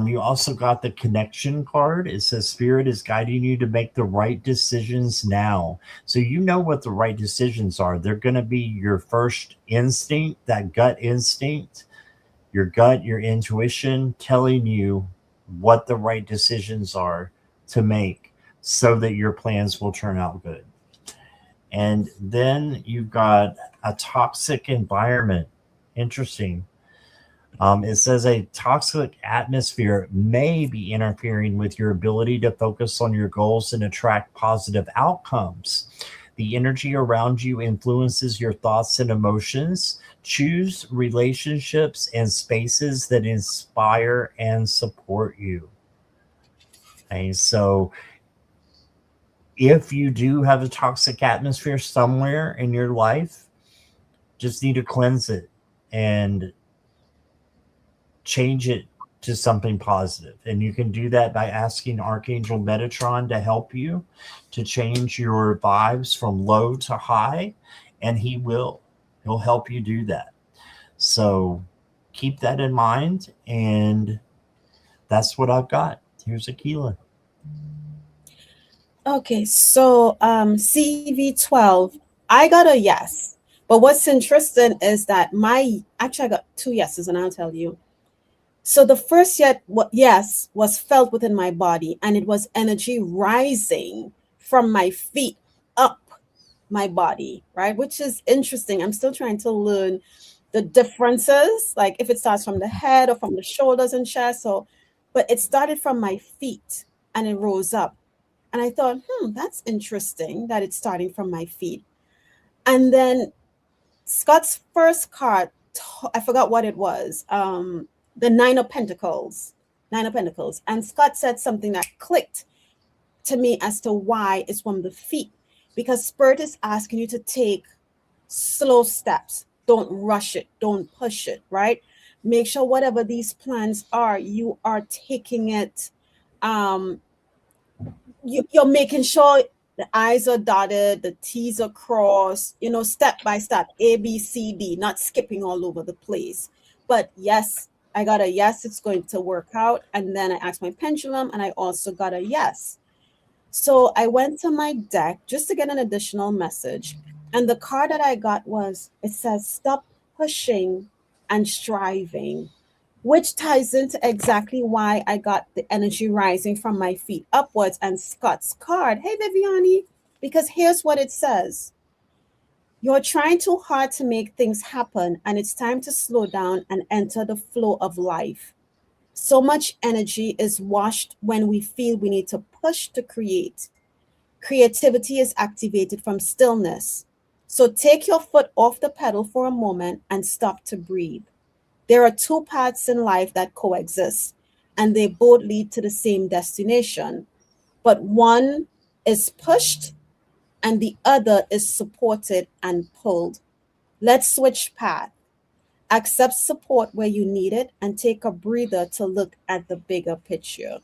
You also got the Connection card. It says Spirit is guiding you to make the right decisions now. So you know what the right decisions are. They're going to be your first instinct, that gut instinct, your gut, your intuition telling you what the right decisions are to make so that your plans will turn out good. And then you've got a toxic environment. Interesting. It says a toxic atmosphere may be interfering with your ability to focus on your goals and attract positive outcomes. The energy around you influences your thoughts and emotions. Choose relationships and spaces that inspire and support you. Okay, so if you do have a toxic atmosphere somewhere in your life, just need to cleanse it and change it to something positive. And you can do that by asking Archangel Metatron to help you to change your vibes from low to high, and he'll help you do that. So keep that in mind, and that's what I've got. Here's Akela. Okay, so CV12, I got a yes. But what's interesting is that actually I got two yeses, and I'll tell you. So the first yes was felt within my body, and it was energy rising from my feet up my body, right? Which is interesting. I'm still trying to learn the differences, like if it starts from the head or from the shoulders and chest. So, but it started from my feet and it rose up. And I thought, that's interesting that it's starting from my feet. And then Scott's first card, I forgot what it was. The Nine of Pentacles. And Scott said something that clicked to me as to why it's from the feet, because Spirit is asking you to take slow steps. Don't rush it. Don't push it, right? Make sure whatever these plans are, you are taking it. You're making sure the I's are dotted, the T's are crossed, step by step, A, B, C, D, not skipping all over the place. But yes, I got a yes, it's going to work out. And then I asked my pendulum, and I also got a yes. So I went to my deck just to get an additional message. And the card that I got it says, stop pushing and striving, which ties into exactly why I got the energy rising from my feet upwards and Scott's card. Hey, Viviani, because here's what it says. You're trying too hard to make things happen, and it's time to slow down and enter the flow of life. So much energy is washed when we feel we need to push to create. Creativity is activated from stillness. So take your foot off the pedal for a moment and stop to breathe. There are two paths in life that coexist, and they both lead to the same destination. But one is pushed and the other is supported and pulled. Let's switch path. Accept support where you need it and take a breather to look at the bigger picture.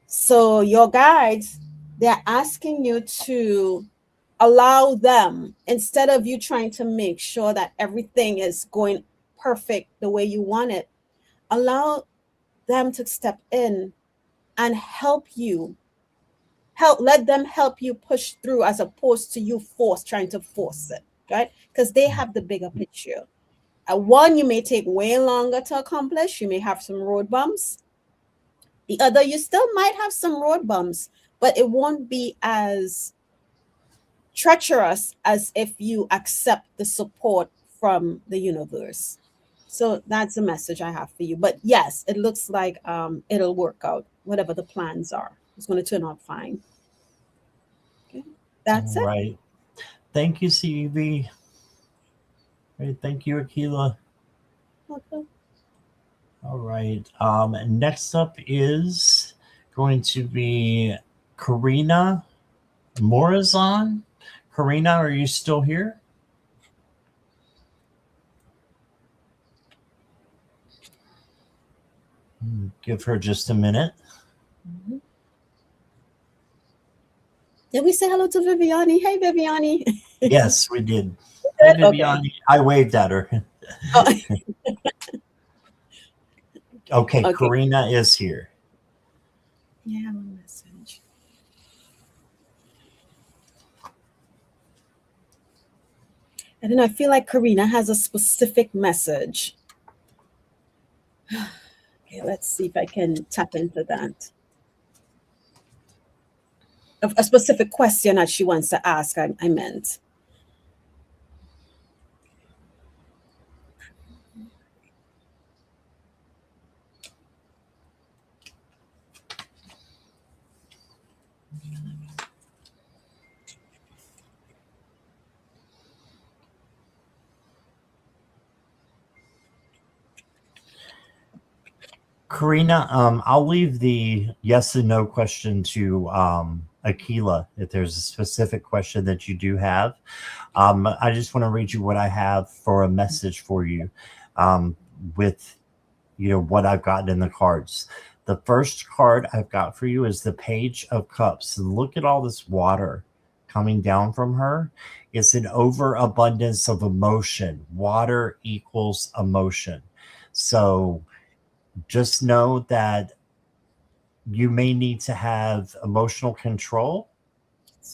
So your guides, they're asking you to allow them, instead of you trying to make sure that everything is going perfect the way you want it, allow them to step in and let them help you push through, as opposed to you trying to force it, right? Because they have the bigger picture. One you may take way longer to accomplish. You may have some road bumps. The other, you still might have some road bumps, but it won't be as treacherous as if you accept the support from the universe. So that's the message I have for you. But yes, it looks like it'll work out. Whatever the plans are, it's going to turn out fine. Okay, that's it. Right. Thank you, CB. Right. Thank you, Akela. Okay. All right. Next up is going to be Karina Morazan. Karina, are you still here? Give her just a minute. Mm-hmm. Did we say hello to Viviani? Hey, Viviani. Yes, we did. Hey, Viviani. Okay. I waved at her. Oh. Okay, Karina is here. Yeah, one message. I don't know. I feel like Karina has a specific message. Okay, let's see if I can tap into that. A specific question that she wants to ask, I meant. Karina, I'll leave the yes and no question to Akela if there's a specific question that you do have. I just want to read you what I have for a message for you with what I've gotten in the cards. The first card I've got for you is the Page of Cups. And look at all this water coming down from her. It's an overabundance of emotion. Water equals emotion. So just know that you may need to have emotional control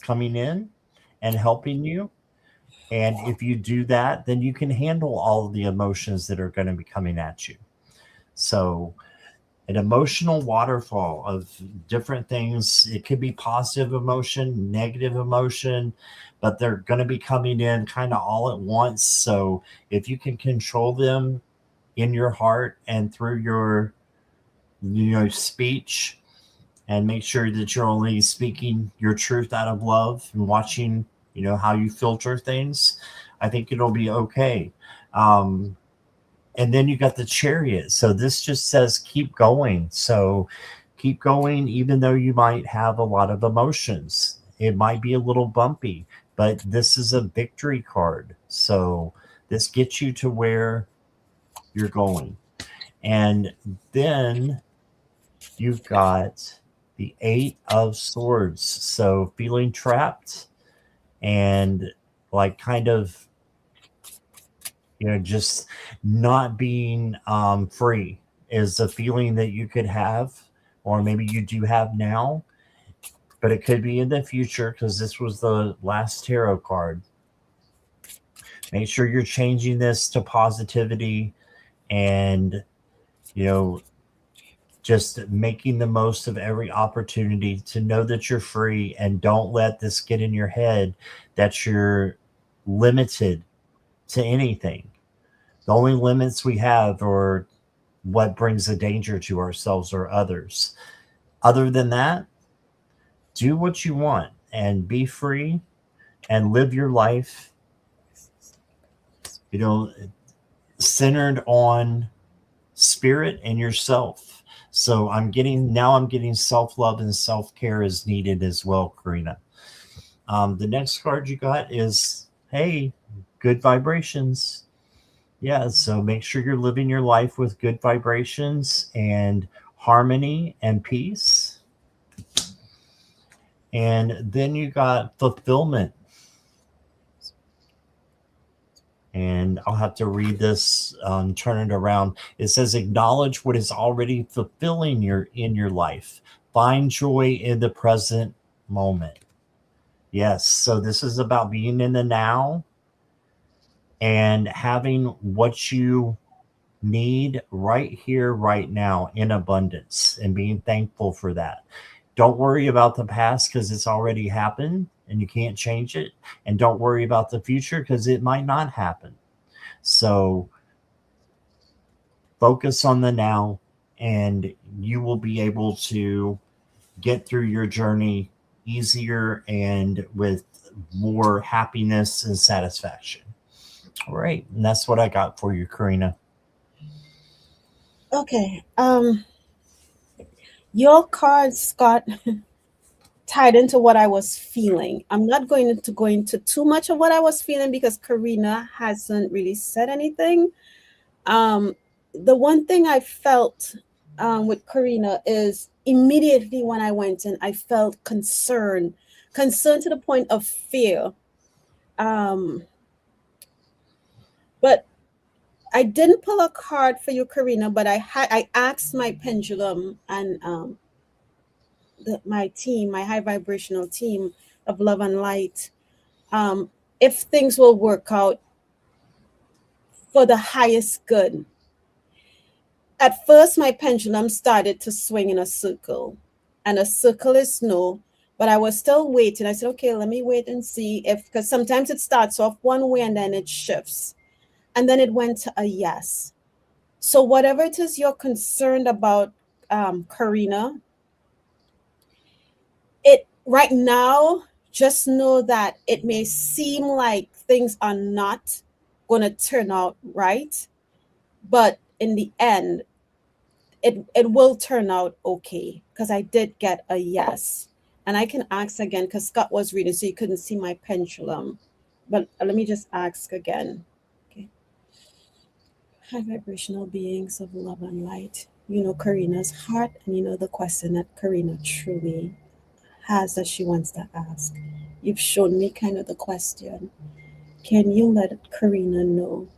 coming in and helping you. And if you do that, then you can handle all of the emotions that are going to be coming at you. So an emotional waterfall of different things. It could be positive emotion, negative emotion, but they're going to be coming in kind of all at once. So if you can control them in your heart and through your speech, and make sure that you're only speaking your truth out of love and watching how you filter things, I think it'll be okay. And then you got the Chariot. So this just says keep going. So keep going, even though you might have a lot of emotions. It might be a little bumpy, but this is a victory card. So this gets you to where you're going. And then you've got the 8 of Swords. So feeling trapped and like kind of, just not being free is a feeling that you could have, or maybe you do have now, but it could be in the future because this was the last tarot card. Make sure you're changing this to positivity and, just making the most of every opportunity to know that you're free, and don't let this get in your head that you're limited to anything. The only limits we have are what brings a danger to ourselves or others. Other than that, do what you want and be free and live your life, centered on spirit and yourself. So I'm getting self-love and self-care is needed as well, Karina. The next card you got is, hey, good vibrations. Yeah, so make sure you're living your life with good vibrations and harmony and peace. And then you got fulfillment. And I'll have to read this, turn it around. It says, acknowledge what is already fulfilling in your life. Find joy in the present moment. Yes, so this is about being in the now and having what you need right here, right now, in abundance, and being thankful for that. Don't worry about the past because it's already happened and you can't change it. And don't worry about the future because it might not happen. So focus on the now, and you will be able to get through your journey easier and with more happiness and satisfaction. All right. And that's what I got for you, Karina. Okay. Your card, Scott, tied into what I was feeling. I'm not going to go into too much of what I was feeling because Karina hasn't really said anything. The one thing I felt with Karina is immediately when I went in, I felt concern to the point of fear. But I didn't pull a card for you, Karina, but I asked my pendulum and my team, my high vibrational team of love and light, if things will work out for the highest good. At first, my pendulum started to swing in a circle, and a circle is no, but I was still waiting. I said, okay, let me wait and see because sometimes it starts off one way and then it shifts. And then it went to a yes. So whatever it is you're concerned about, Karina, it right now, just know that it may seem like things are not going to turn out right, but in the end, it will turn out okay, because I did get a yes. And I can ask again because Scott was reading, so you couldn't see my pendulum. But let me just ask again. Okay. High vibrational beings of love and light. You know Karina's heart, and you know the question that Karina truly has that she wants to ask. You've shown me kind of the question. Can you let Karina know,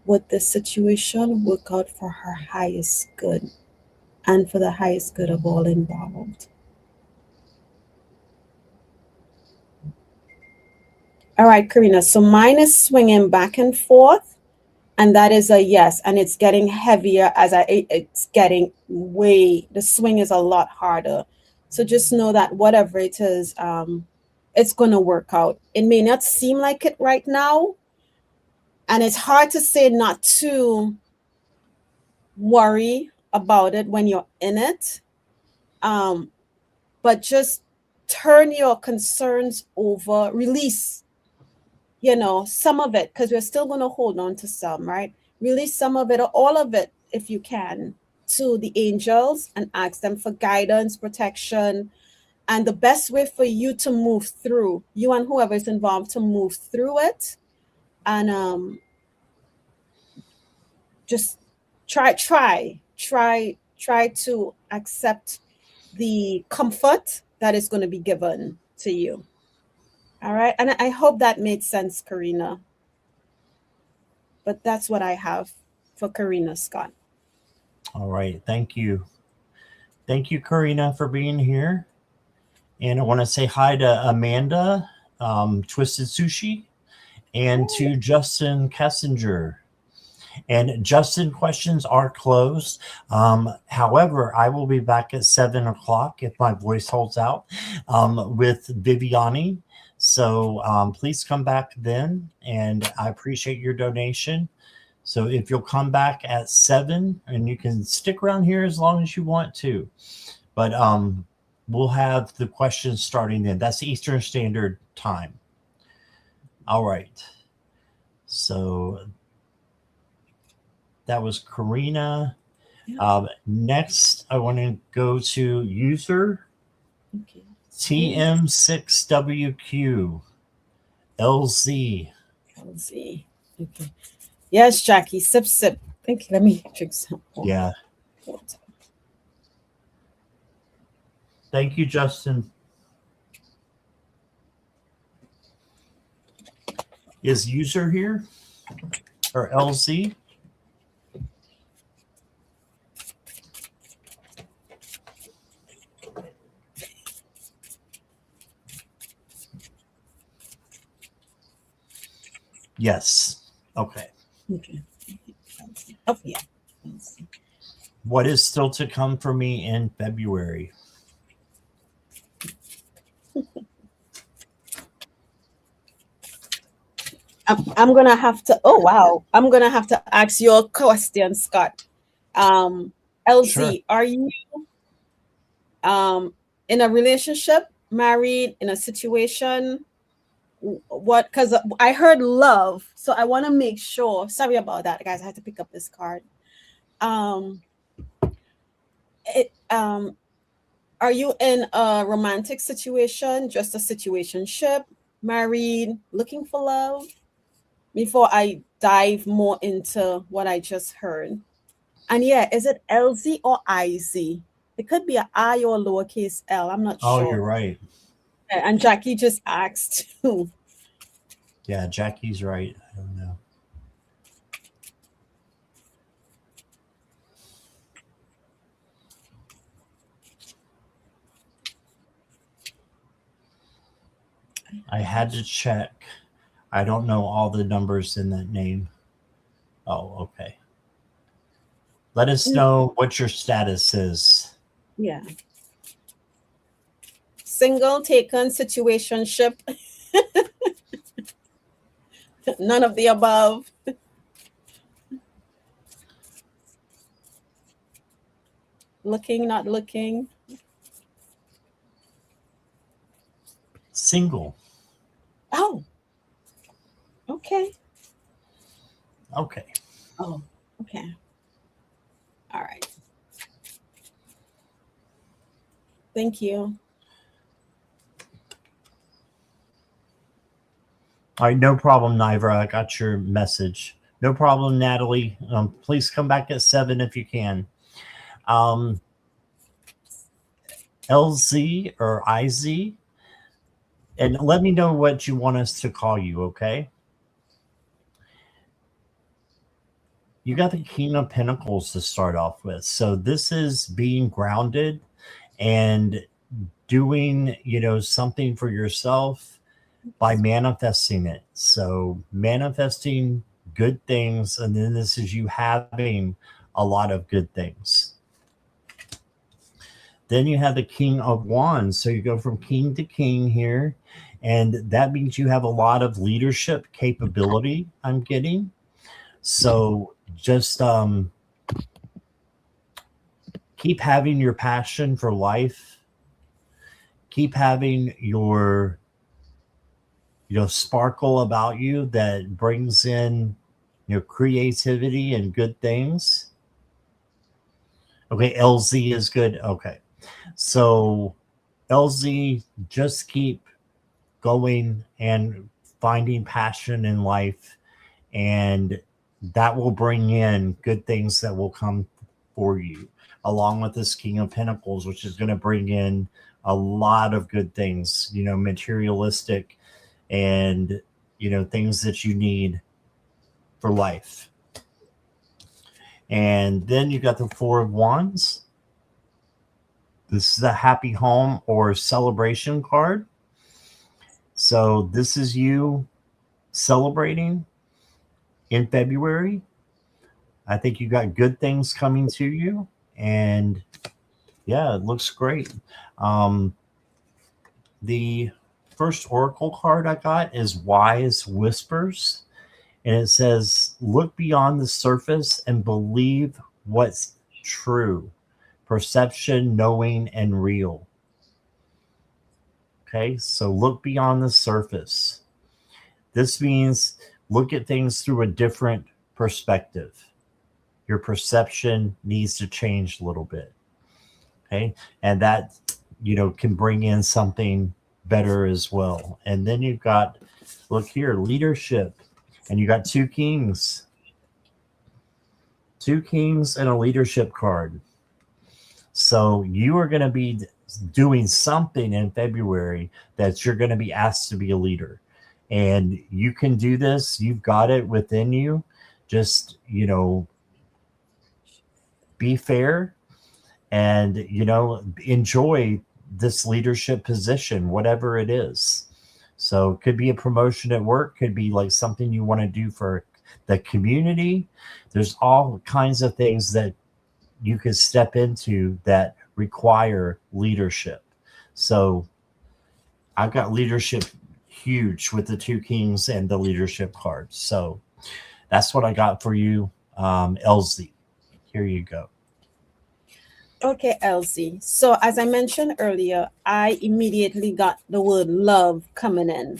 would the situation work out for her highest good and for the highest good of all involved? All right, Karina. So mine is swinging back and forth, and that is a yes. And it's getting heavier it's getting the swing is a lot harder. So just know that whatever it is, it's going to work out. It may not seem like it right now, and it's hard to say not to worry about it when you're in it. But just turn your concerns over, release, some of it, because we're still going to hold on to some, right? Release some of it or all of it, if you can, to the angels and ask them for guidance, protection, and the best way for you to move through, you and whoever is involved, to move through it. And just try to accept the comfort that is going to be given to you. All right. And I hope that made sense, Karina. But that's what I have for Karina, Scott. All right. Thank you. Thank you, Karina, for being here. And I want to say hi to Amanda, Twisted Sushi, and to Justin Kessinger. And Justin, questions are closed. However, I will be back at 7 o'clock if my voice holds out with Viviani. So please come back then, and I appreciate your donation. So if you'll come back at 7, and you can stick around here as long as you want to, but we'll have the questions starting then. That's Eastern Standard Time. All right. So that was Karina. Next, I want to go to user TM6WQ LZ. LZ. Okay. Yes, Jackie. Sip, sip. Thank you. Let me drink some water. Yeah. Thank you, Justin. Is user here or LZ? Yes. Okay. Okay. Oh, yeah. What is still to come for me in February? I'm gonna have to. Oh wow! I'm gonna have to ask you a question, Scott. LZ, Sure. are you in a relationship, married, in a situation? What? Because I heard love, so I want to make sure. Sorry about that, guys. I had to pick up this card. Are you in a romantic situation, just a situationship, married, looking for love? Before I dive more into what I just heard. And yeah, is it LZ or IZ? It could be an I or a lowercase L. I'm not sure. Oh, you're right. And Jackie just asked too. Yeah, Jackie's right. I don't know. I had to check. I don't know all the numbers in that name. Oh, okay. Let us know what your status is. Yeah. Single, taken, situationship. None of the above. Looking, not looking. Single. Oh. Okay. Okay. Oh, okay. All right. Thank you. All right, no problem, Nivra. I got your message. No problem, Natalie. Please come back at 7 if you can. LZ or IZ, and let me know what you want us to call you, okay? You got the King of Pentacles to start off with. So this is being grounded and doing, something for yourself by manifesting it. So manifesting good things, and then this is you having a lot of good things. Then you have the King of Wands. So you go from king to king here, and that means you have a lot of leadership capability, I'm getting. So just keep having your passion for life. Keep having your sparkle about you that brings in creativity and good things. Okay, LZ is good. Okay. So LZ, just keep going and finding passion in life, and that will bring in good things that will come for you, along with this King of Pentacles, which is going to bring in a lot of good things, materialistic and, things that you need for life. And then you got the Four of Wands. This is a happy home or celebration card. So this is you celebrating in February. I think you got good things coming to you, and yeah, it looks great. The first oracle card I got is Wise Whispers, and it says, look beyond the surface and believe what's true. Perception, knowing, and real. Okay, so look beyond the surface. This means look at things through a different perspective. Your perception needs to change a little bit. Okay, and that, can bring in something better as well. And then you've got, look here, leadership, and you got two kings and a leadership card. So you are going to be doing something in February that you're going to be asked to be a leader, and you can do this. You've got it within you. Just, be fair and, enjoy this leadership position, whatever it is. So it could be a promotion at work, could be like something you want to do for the community. There's all kinds of things that you could step into that require leadership. So I've got leadership huge with the two kings and the leadership card. So that's what I got for you, Elsie. Here you go. Okay, Elsie. So as I mentioned earlier, I immediately got the word love coming in.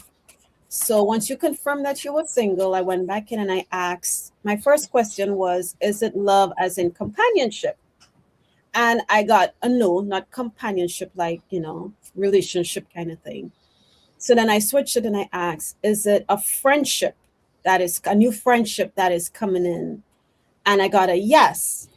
So once you confirmed that you were single, I went back in and I asked, my first question was, is it love as in companionship? And I got a no, not companionship, like, relationship kind of thing. So then I switched it and I asked, is it a friendship, that is a new friendship that is coming in? And I got a yes.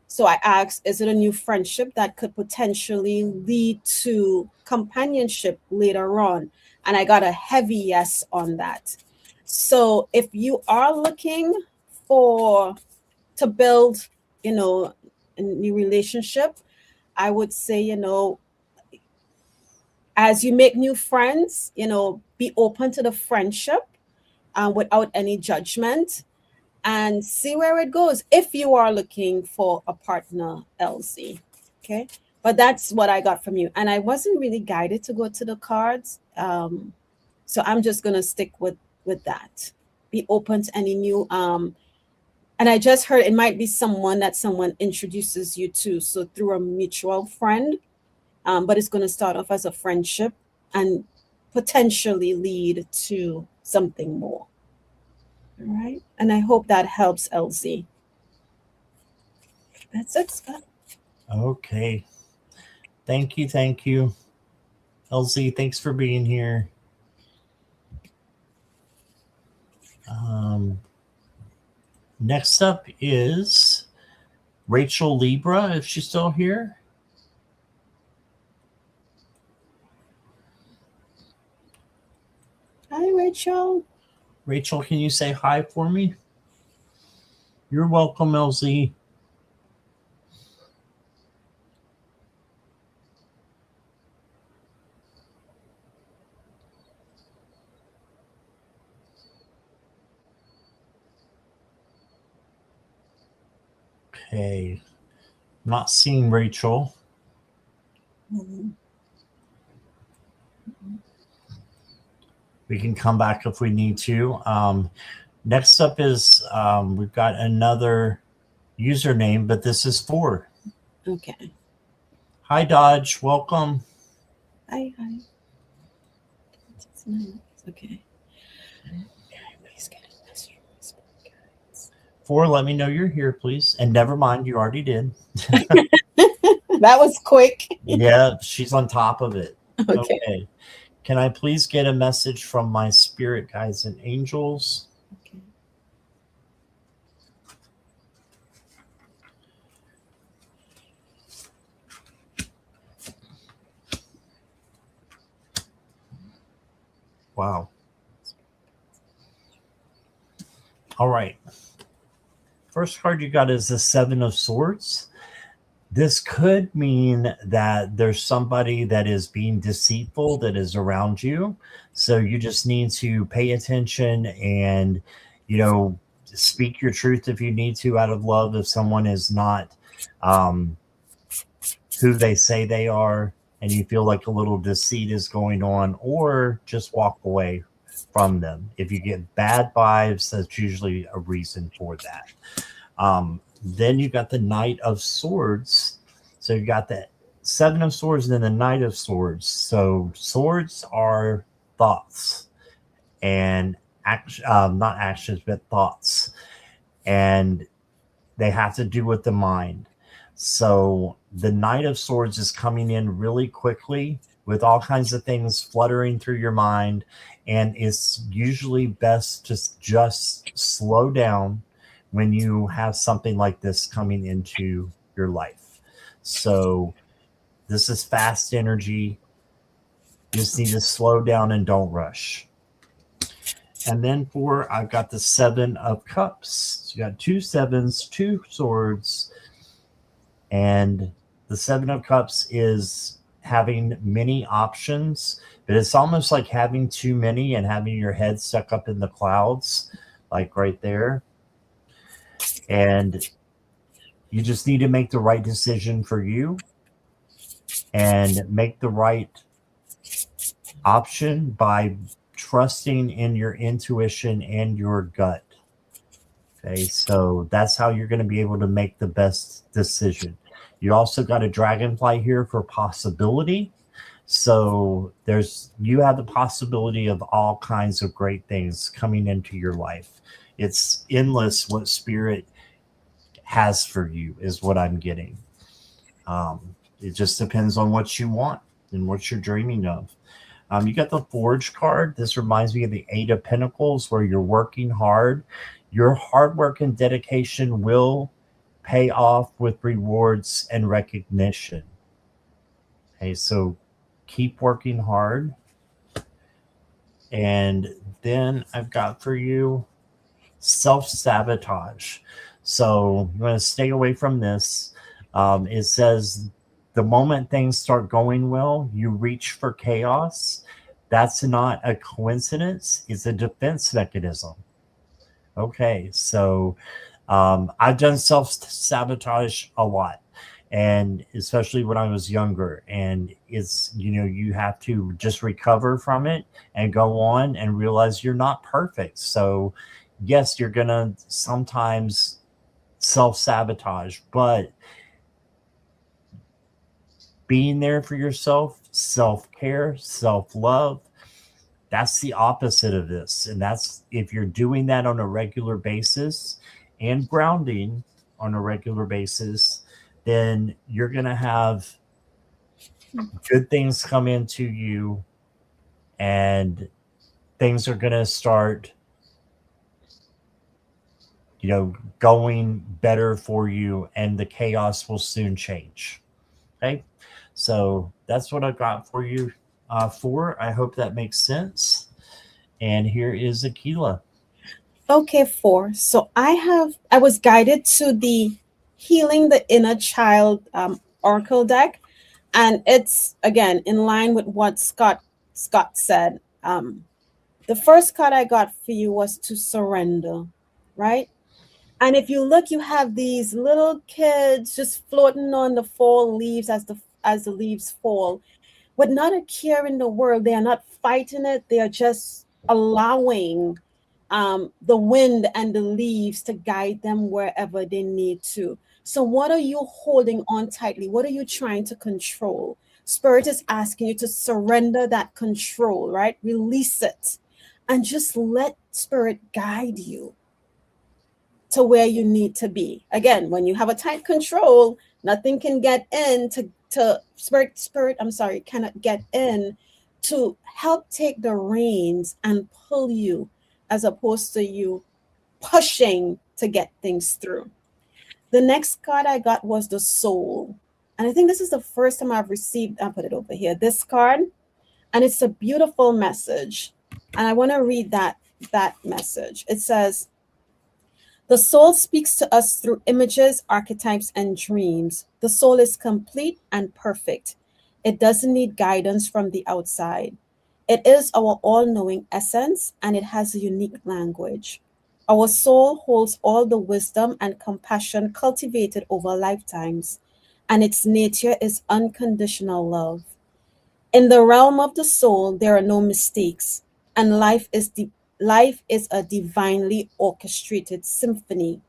So I asked, is it a new friendship that could potentially lead to companionship later on? And I got a heavy yes on that. So if you are looking to build, a new relationship, I would say, as you make new friends, be open to the friendship without any judgment, and see where it goes if you are looking for a partner, Elsie. Okay. But that's what I got from you. And I wasn't really guided to go to the cards. So I'm just going to stick with that. Be open to any new. And I just heard it might be someone that someone introduces you to. So through a mutual friend, but it's going to start off as a friendship and potentially lead to something more. All right. And I hope that helps, Elsie. That's it, Scott. Okay. Thank you. Elsie, thanks for being here. Next up is Rachel Libra, if she's still here. Hi, Rachel. Rachel, can you say hi for me? You're welcome, Elsie. Okay. Not seeing Rachel. Mm-hmm. We can come back if we need to. Next up is we've got another username, but this is 4. Okay. Hi, Dodge. Welcome. Hi. Okay. 4, let me know you're here, please. And never mind, you already did. That was quick. Yeah, she's on top of it. Okay. Can I please get a message from my spirit guides and angels? Okay. Wow. All right. First card you got is the 7 of Swords. This could mean that there's somebody that is being deceitful that is around you. So you just need to pay attention and, you know, speak your truth if you need to out of love. If someone is not um, who they say they are and you feel like a little deceit is going on, or just walk away from them. If you get bad vibes, that's usually a reason for that. Then you got the Knight of Swords. So you got the Seven of Swords and then the Knight of Swords. So swords are thoughts and not actions, but thoughts. And they have to do with the mind. So the Knight of Swords is coming in really quickly with all kinds of things fluttering through your mind. And it's usually best to just slow down when you have something like this coming into your life. So this is fast energy. You just need to slow down and don't rush. And then I've got the Seven of Cups. So you got 2 sevens, 2 swords, and the Seven of Cups is having many options, but it's almost like having too many and having your head stuck up in the clouds, like right there. And you just need to make the right decision for you and make the right option by trusting in your intuition and your gut. Okay, so that's how you're going to be able to make the best decision. You also got a dragonfly here for possibility. So you have the possibility of all kinds of great things coming into your life. It's endless what spirit has for you is what I'm getting. It just depends on what you want and what you're dreaming of. You got the Forge card. This reminds me of the Eight of Pentacles, where you're working hard. Your hard work and dedication will pay off with rewards and recognition. Okay, so keep working hard. And then I've got for you self-sabotage. So I'm going to stay away from this. It says the moment things start going well, you reach for chaos. That's not a coincidence. It's a defense mechanism. Okay, so I've done self-sabotage a lot, and especially when I was younger. And it's, you have to just recover from it and go on and realize you're not perfect. So yes, you're going to sometimes self-sabotage, but being there for yourself, self-care, self-love, that's the opposite of this. And that's, if you're doing that on a regular basis and grounding on a regular basis, then you're going to have good things come into you and things are going to start, going better for you, and the chaos will soon change. Okay. So that's what I've got for you. I hope that makes sense. And here is Akela. Okay, 4. So I was guided to the Healing the Inner Child Oracle deck, and it's again in line with what Scott said. The first card I got for you was to surrender, right? And if you look, you have these little kids just floating on the fall leaves as the leaves fall, with not a care in the world. They are not fighting it. They are just allowing the wind and the leaves to guide them wherever they need to. So what are you holding on tightly? What are you trying to control? Spirit is asking you to surrender that control, right? Release it and just let Spirit guide you to where you need to be. Again, when you have a tight control, nothing can get in to spirit, cannot get in to help take the reins and pull you, as opposed to you pushing to get things through. The next card I got was the Soul. And I think this is the first time I've received, I'll put it over here, this card. And it's a beautiful message. And I want to read that message. It says, The soul speaks to us through images, archetypes, and dreams. The soul is complete and perfect. It doesn't need guidance from the outside. It is our all knowing essence and it has a unique language. Our soul holds all the wisdom and compassion cultivated over lifetimes, and its nature is unconditional love. In the realm of the soul, there are no mistakes, and life is a divinely orchestrated symphony.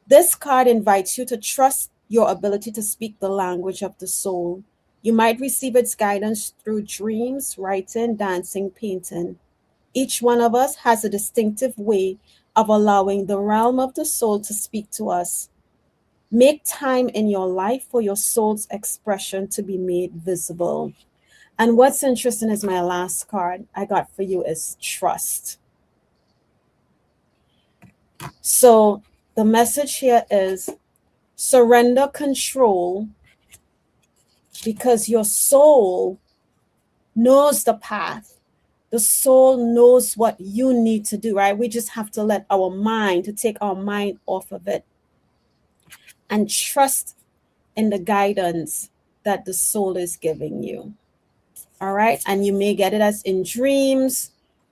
This card invites you to trust your ability to speak the language of the soul. You might receive its guidance through dreams, writing, dancing, painting. Each one of us has a distinctive way of allowing the realm of the soul to speak to us. Make time in your life for your soul's expression to be made visible. And what's interesting is my last card I got for you is trust. So the message here is surrender control because your soul knows the path. The soul knows what you need to do, right? We just have to let our mind, to take our mind off of it and trust in the guidance that the soul is giving you. All right. And you may get it as in dreams.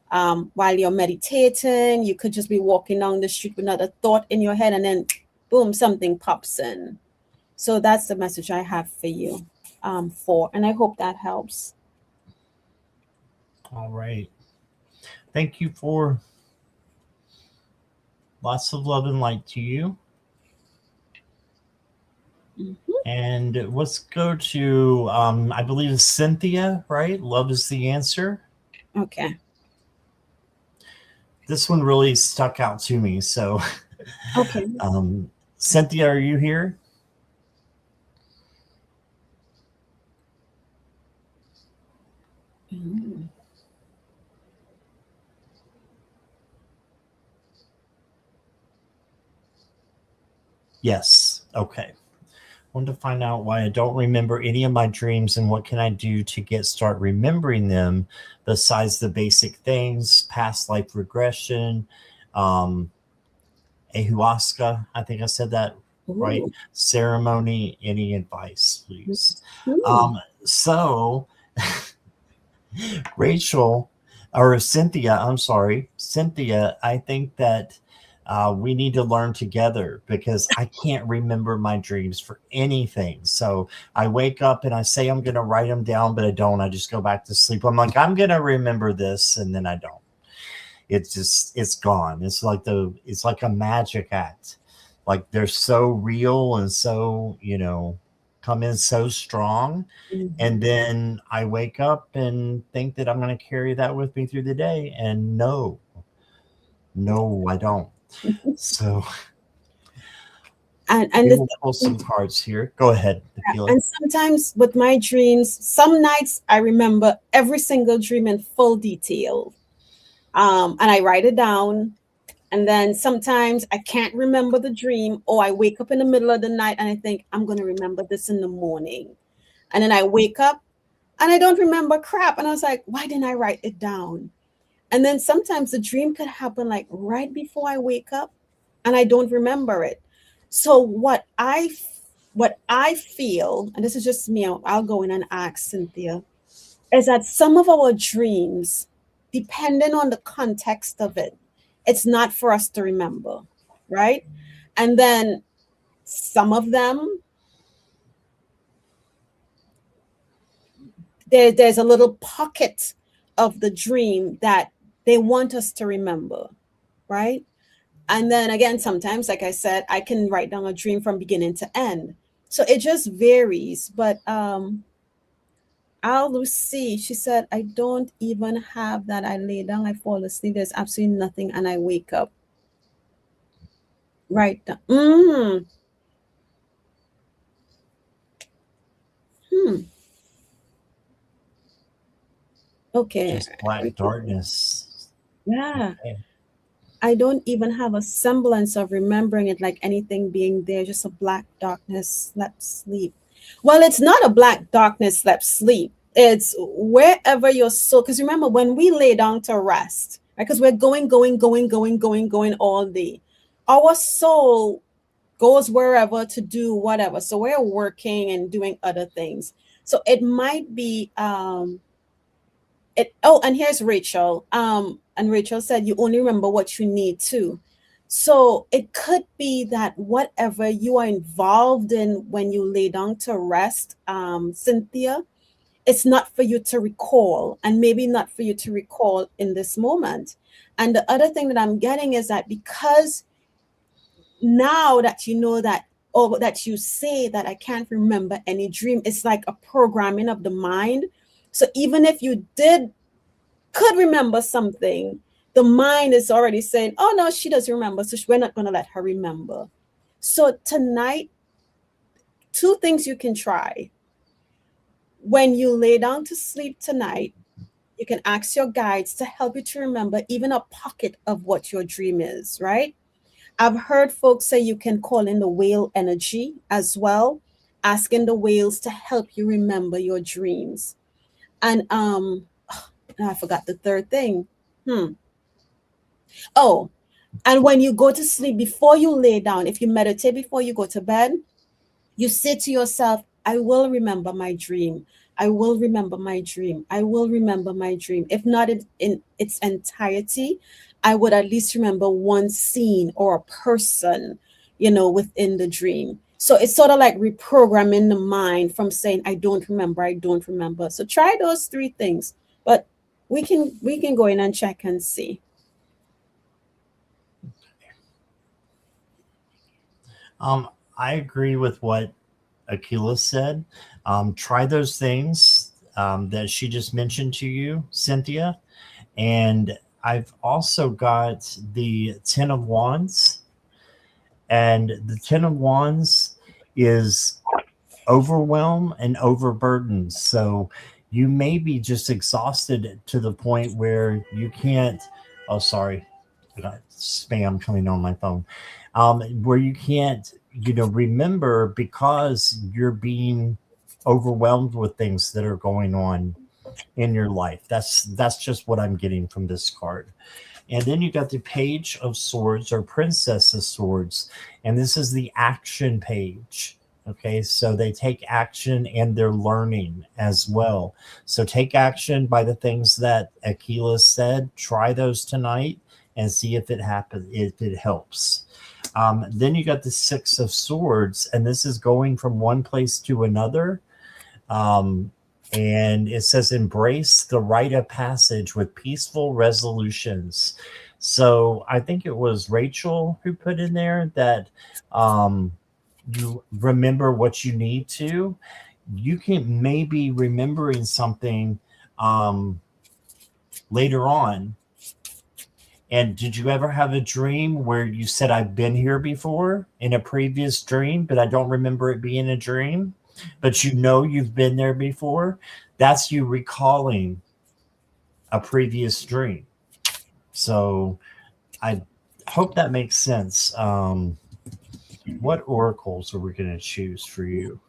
While you're meditating, you could just be walking down the street with another thought in your head and then boom, something pops in. So that's the message I have for you and I hope that helps. All right. Thank you for lots of love and light to you. Mm-hmm. And let's go to, I believe it's Cynthia, right? Love is the answer. Okay. This one really stuck out to me. So, okay. Cynthia, are you here? Mm. Yes. Okay. Want to find out why I don't remember any of my dreams and what can I do to start remembering them besides the basic things, past life regression, ayahuasca. I think I said that right. Ceremony. Any advice, please? So Rachel or Cynthia, I'm sorry, Cynthia, I think that we need to learn together because I can't remember my dreams for anything. So I wake up and I say I'm going to write them down, but I don't. I just go back to sleep. I'm like, I'm going to remember this, and then I don't. It's gone. It's like a magic act. Like they're so real and so, come in so strong. Mm-hmm. And then I wake up and think that I'm going to carry that with me through the day. And no, I don't. So, and we'll pull some cards here. Go ahead, Akela. And sometimes with my dreams, some nights I remember every single dream in full detail, and I write it down. And then sometimes I can't remember the dream, or I wake up in the middle of the night and I think I'm going to remember this in the morning. And then I wake up and I don't remember crap. And I was like, why didn't I write it down? And then sometimes the dream could happen like right before I wake up and I don't remember it. So what I feel, and this is just me, I'll go in and ask Cynthia, is that some of our dreams, depending on the context of it, it's not for us to remember, right? And then some of them, there's a little pocket of the dream that they want us to remember, right? And then again, sometimes, like I said, I can write down a dream from beginning to end. So it just varies. But Lucy, she said, I don't even have that. I lay down, I fall asleep. There's absolutely nothing. And I wake up. Right. Okay. Just black darkness. Yeah. Okay. I don't even have a semblance of remembering it, like anything being there, just a black darkness, slept sleep. Well, it's not a black darkness, slept sleep. It's wherever your soul, because remember when we lay down to rest, right? Because we're going all day. our soul goes wherever to do whatever. So we're working and doing other things. So it might be and here's Rachel. And Rachel said you only remember what you need to. So it could be that whatever you are involved in when you lay down to rest, Cynthia, it's not for you to recall, and maybe not for you to recall in this moment. And the other thing that I'm getting is that because now that you know that, or that you say that I can't remember any dream, it's like a programming of the mind. So even if you could remember something, the mind is already saying, oh no, she doesn't remember, so we're not going to let her remember. So tonight, two things you can try. When you lay down to sleep tonight, you can ask your guides to help you to remember even a pocket of what your dream is, right? I've heard folks say you can call in the whale energy as well, asking the whales to help you remember your dreams. And I forgot the third thing. Oh, and when you go to sleep, before you lay down, if you meditate before you go to bed, you say to yourself, I will remember my dream. I will remember my dream. I will remember my dream. If not in its entirety, I would at least remember one scene or a person, within the dream. So it's sort of like reprogramming the mind from saying, I don't remember, I don't remember. So try those three things. But we can go in and check and see. I agree with what Akela said. Try those things that she just mentioned to you, Cynthia. And I've also got the Ten of Wands. And the Ten of Wands is overwhelm and overburdened. So you may be just exhausted to the point where you can't. Oh, sorry. I got spam coming on my phone. Where you can't, remember because you're being overwhelmed with things that are going on in your life. That's just what I'm getting from this card. And then you got the Page of Swords or Princess of Swords, and this is the action page. Okay, so they take action and they're learning as well. So take action by the things that Akela said. Try those tonight and see if it happens, if it helps. Then you got the Six of Swords, and this is going from one place to another. And it says, embrace the rite of passage with peaceful resolutions. So I think it was Rachel who put in there that you remember what you need to. You can maybe remembering something later on. And did you ever have a dream where you said, I've been here before in a previous dream, but I don't remember it being a dream? But you've been there before? That's you recalling a previous dream. So I hope that makes sense. What oracles are we going to choose for you?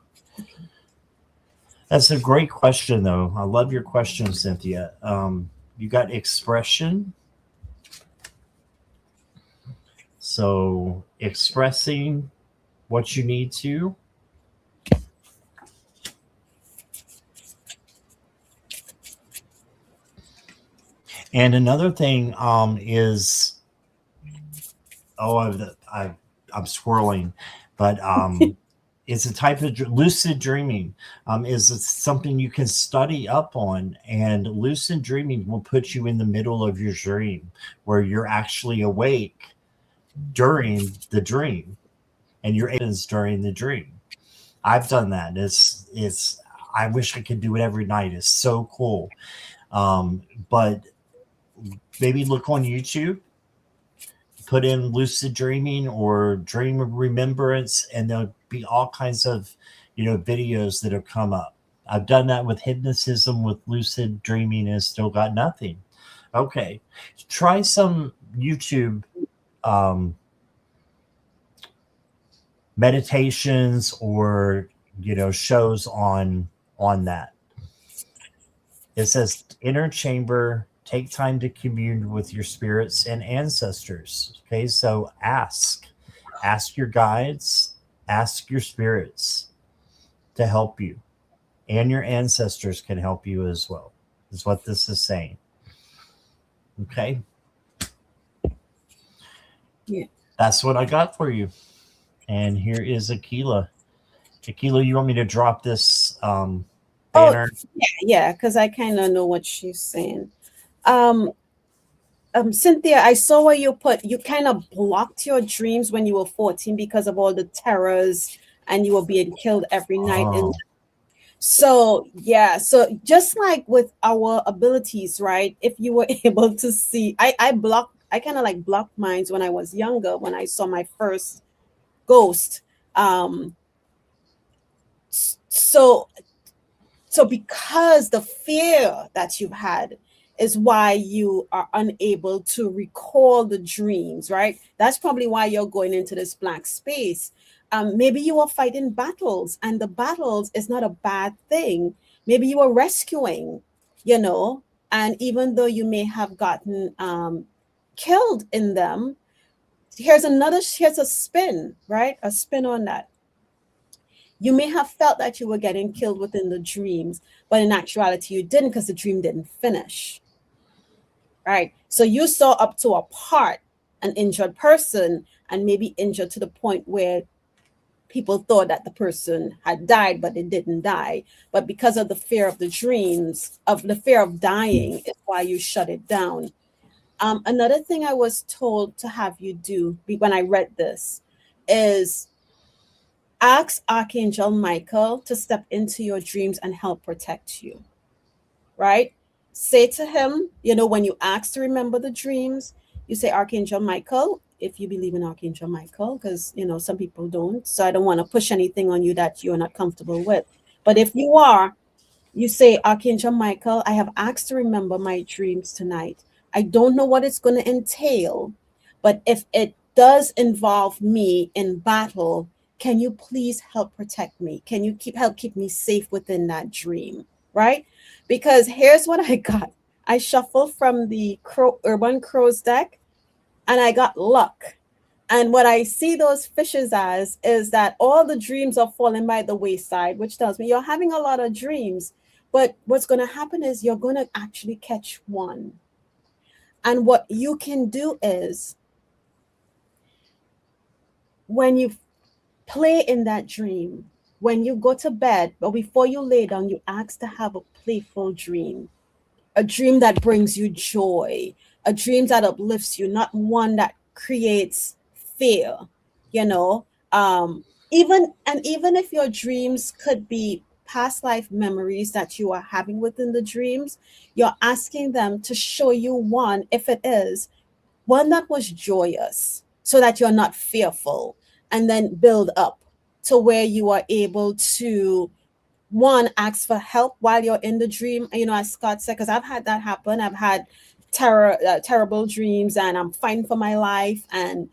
That's a great question, though. I love your question, Cynthia. You got expression. So expressing what you need to. And another thing is, I'm swirling, but it's a type of lucid dreaming. Is something you can study up on, and lucid dreaming will put you in the middle of your dream where you're actually awake during the dream, and you're during the dream. I've done that. It's. I wish I could do it every night. It's so cool. But maybe look on YouTube, put in lucid dreaming or dream remembrance, and there'll be all kinds of, videos that have come up. I've done that with hypnotism, with lucid dreaming, and still got nothing. Okay. Try some YouTube meditations or, shows on that. It says inner chamber take time to commune with your spirits and ancestors. Okay, so ask your guides, ask your spirits to help you, and your ancestors can help you as well, is what this is saying. Okay. Yeah. That's what I got for you. And here is Akela. Akela, you want me to drop this banner? Yeah, because I kind of know what she's saying. Cynthia, I saw where you kind of blocked your dreams when you were 14 because of all the terrors and you were being killed every night. Oh. And so, yeah, so just like with our abilities, right? If you were able to see, I kind of like blocked mines when I was younger, when I saw my first ghost. Um, so because the fear that you've had is why you are unable to recall the dreams, right? That's probably why you're going into this blank space. Maybe you were fighting battles, and the battles is not a bad thing. Maybe you were rescuing, and even though you may have gotten killed in them, here's a spin, right? A spin on that. You may have felt that you were getting killed within the dreams, but in actuality, you didn't, because the dream didn't finish. Right? So you saw up to a part an injured person, and maybe injured to the point where people thought that the person had died, but they didn't die. But because of the fear of the dreams, of the fear of dying, is why you shut it down. Another thing I was told to have you do when I read this is ask Archangel Michael to step into your dreams and help protect you, right? Say to him, when you ask to remember the dreams, you say, Archangel Michael, if you believe in Archangel Michael, because, some people don't. So I don't want to push anything on you that you're not comfortable with. But if you are, you say, Archangel Michael, I have asked to remember my dreams tonight. I don't know what it's going to entail, but if it does involve me in battle, can you please help protect me? Can you help keep me safe within that dream, right? Because here's what I got. I shuffled from the Urban Crows deck, and I got luck. And what I see those fishes as is that all the dreams are falling by the wayside, which tells me you're having a lot of dreams. But what's going to happen is you're going to actually catch one. And what you can do is, when you play in that dream, when you go to bed, but before you lay down, you ask to have a playful dream, a dream that brings you joy, a dream that uplifts you, not one that creates fear, even if your dreams could be past life memories that you are having within the dreams, you're asking them to show you one, if it is one that was joyous, so that you're not fearful, and then build up to where you are able to, one, ask for help while you're in the dream. As Scott said, because I've had that happen. I've had terrible dreams, and I'm fighting for my life. And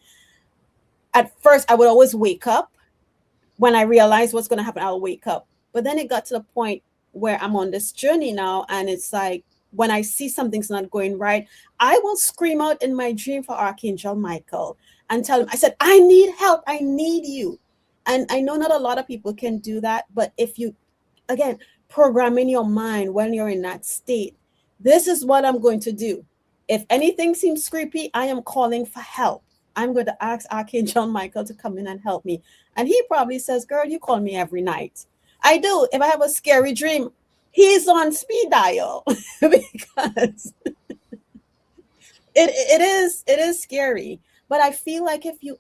at first, I would always wake up. When I realized what's going to happen, I'll wake up. But then it got to the point where I'm on this journey now, and it's like, when I see something's not going right, I will scream out in my dream for Archangel Michael and tell him, I said, I need help. I need you. And I know not a lot of people can do that, but if you, again, program in your mind when you're in that state, this is what I'm going to do. If anything seems creepy, I am calling for help. I'm going to ask Archangel Michael to come in and help me. And he probably says, girl, you call me every night. I do. If I have a scary dream, he's on speed dial because it is scary. But I feel like if you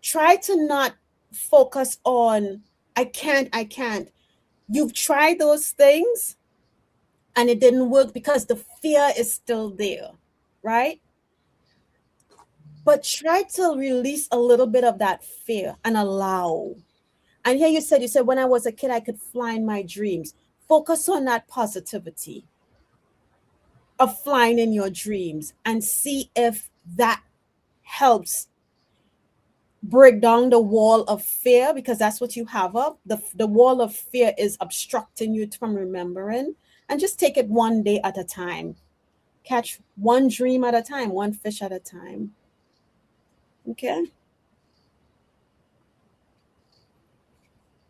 try to not focus on, I can't, you've tried those things and it didn't work because the fear is still there, right? But try to release a little bit of that fear and allow. And here you said, when I was a kid, I could fly in my dreams. Focus on that positivity of flying in your dreams and see if that helps break down the wall of fear, because that's what you have up. The wall of fear is obstructing you from remembering. And just take it one day at a time. catch one dream at a time, one fish at a time. Okay.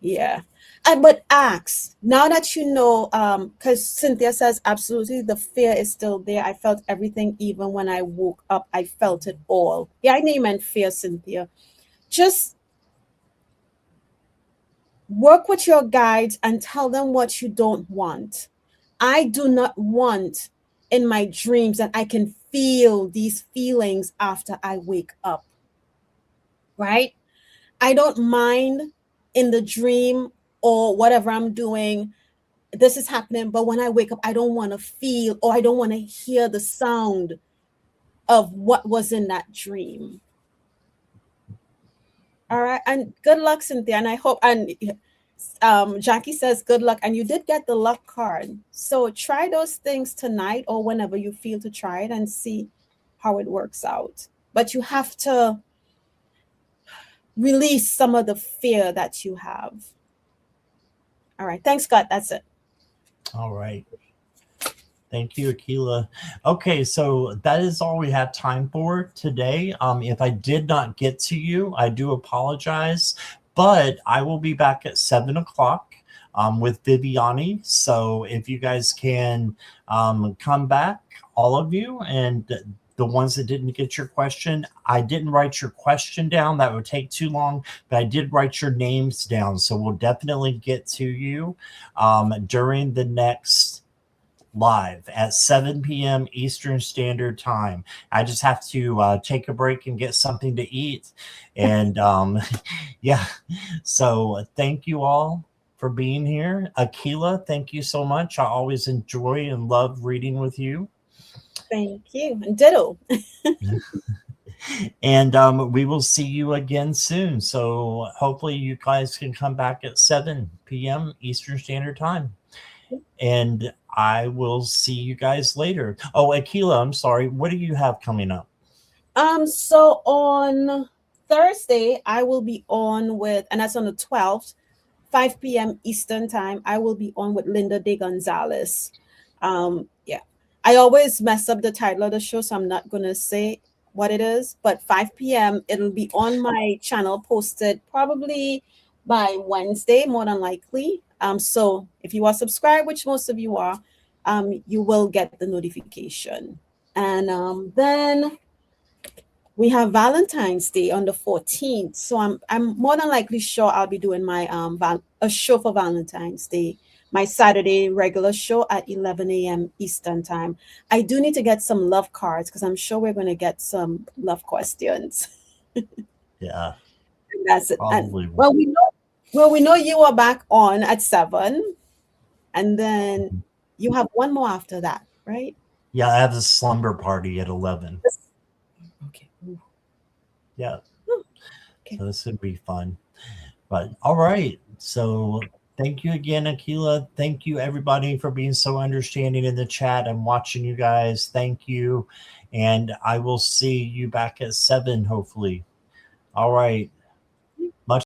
Yeah. But ask now that you know, because Cynthia says absolutely the fear is still there. I felt everything, even when I woke up, I felt it all. Yeah, I know you meant fear, Cynthia. Just work with your guides and tell them what you don't want. I do not want in my dreams that I can feel these feelings after I wake up. Right? I don't mind in the dream or whatever I'm doing, this is happening, but when I wake up, I don't want to feel or I don't want to hear the sound of what was in that dream. All right. And good luck, Cynthia. And I hope, and Jackie says good luck. And you did get the luck card. So try those things tonight or whenever you feel to try it and see how it works out. But you have to release some of the fear that you have. All right. Thanks, Scott. That's it. All right. Thank you, Akela. Okay, so that is all we have time for today. If I did not get to you, I do apologize, but I will be back at 7 o'clock with Viviani. So if you guys can come back, all of you, and the ones that didn't get your question, I didn't write your question down. That would take too long, but I did write your names down. So we'll definitely get to you during the next live at 7 p.m. Eastern Standard Time. I just have to take a break and get something to eat. And yeah, so thank you all for being here. Akela, thank you so much. I always enjoy and love reading with you. Thank you. And ditto. And we will see you again soon. So hopefully you guys can come back at 7 p.m. Eastern Standard Time. And I will see you guys later. Oh, Akela, I'm sorry. What do you have coming up? So on Thursday, I will be on with, and that's on the 12th, 5 p.m. Eastern Time. I will be on with Linda De Gonzalez. Yeah. I always mess up the title of the show, so I'm not going to say what it is, but 5 p.m. it'll be on my channel, posted probably by Wednesday, more than likely. So if you are subscribed, which most of you are, you will get the notification. And then we have Valentine's Day on the 14th. So I'm more than likely sure I'll be doing my a show for Valentine's Day, my Saturday regular show at 11 a.m. Eastern Time. I do need to get some love cards because I'm sure we're going to get some love questions. Yeah. That's it. And, well, we know you are back on at 7, and then you have one more after that, right? Yeah, I have a slumber party at 11. Okay. Yeah. Okay. So this would be fun. But all right. So thank you again, Akela. Thank you, everybody, for being so understanding in the chat. I'm watching you guys. Thank you. And I will see you back at 7, hopefully. All right.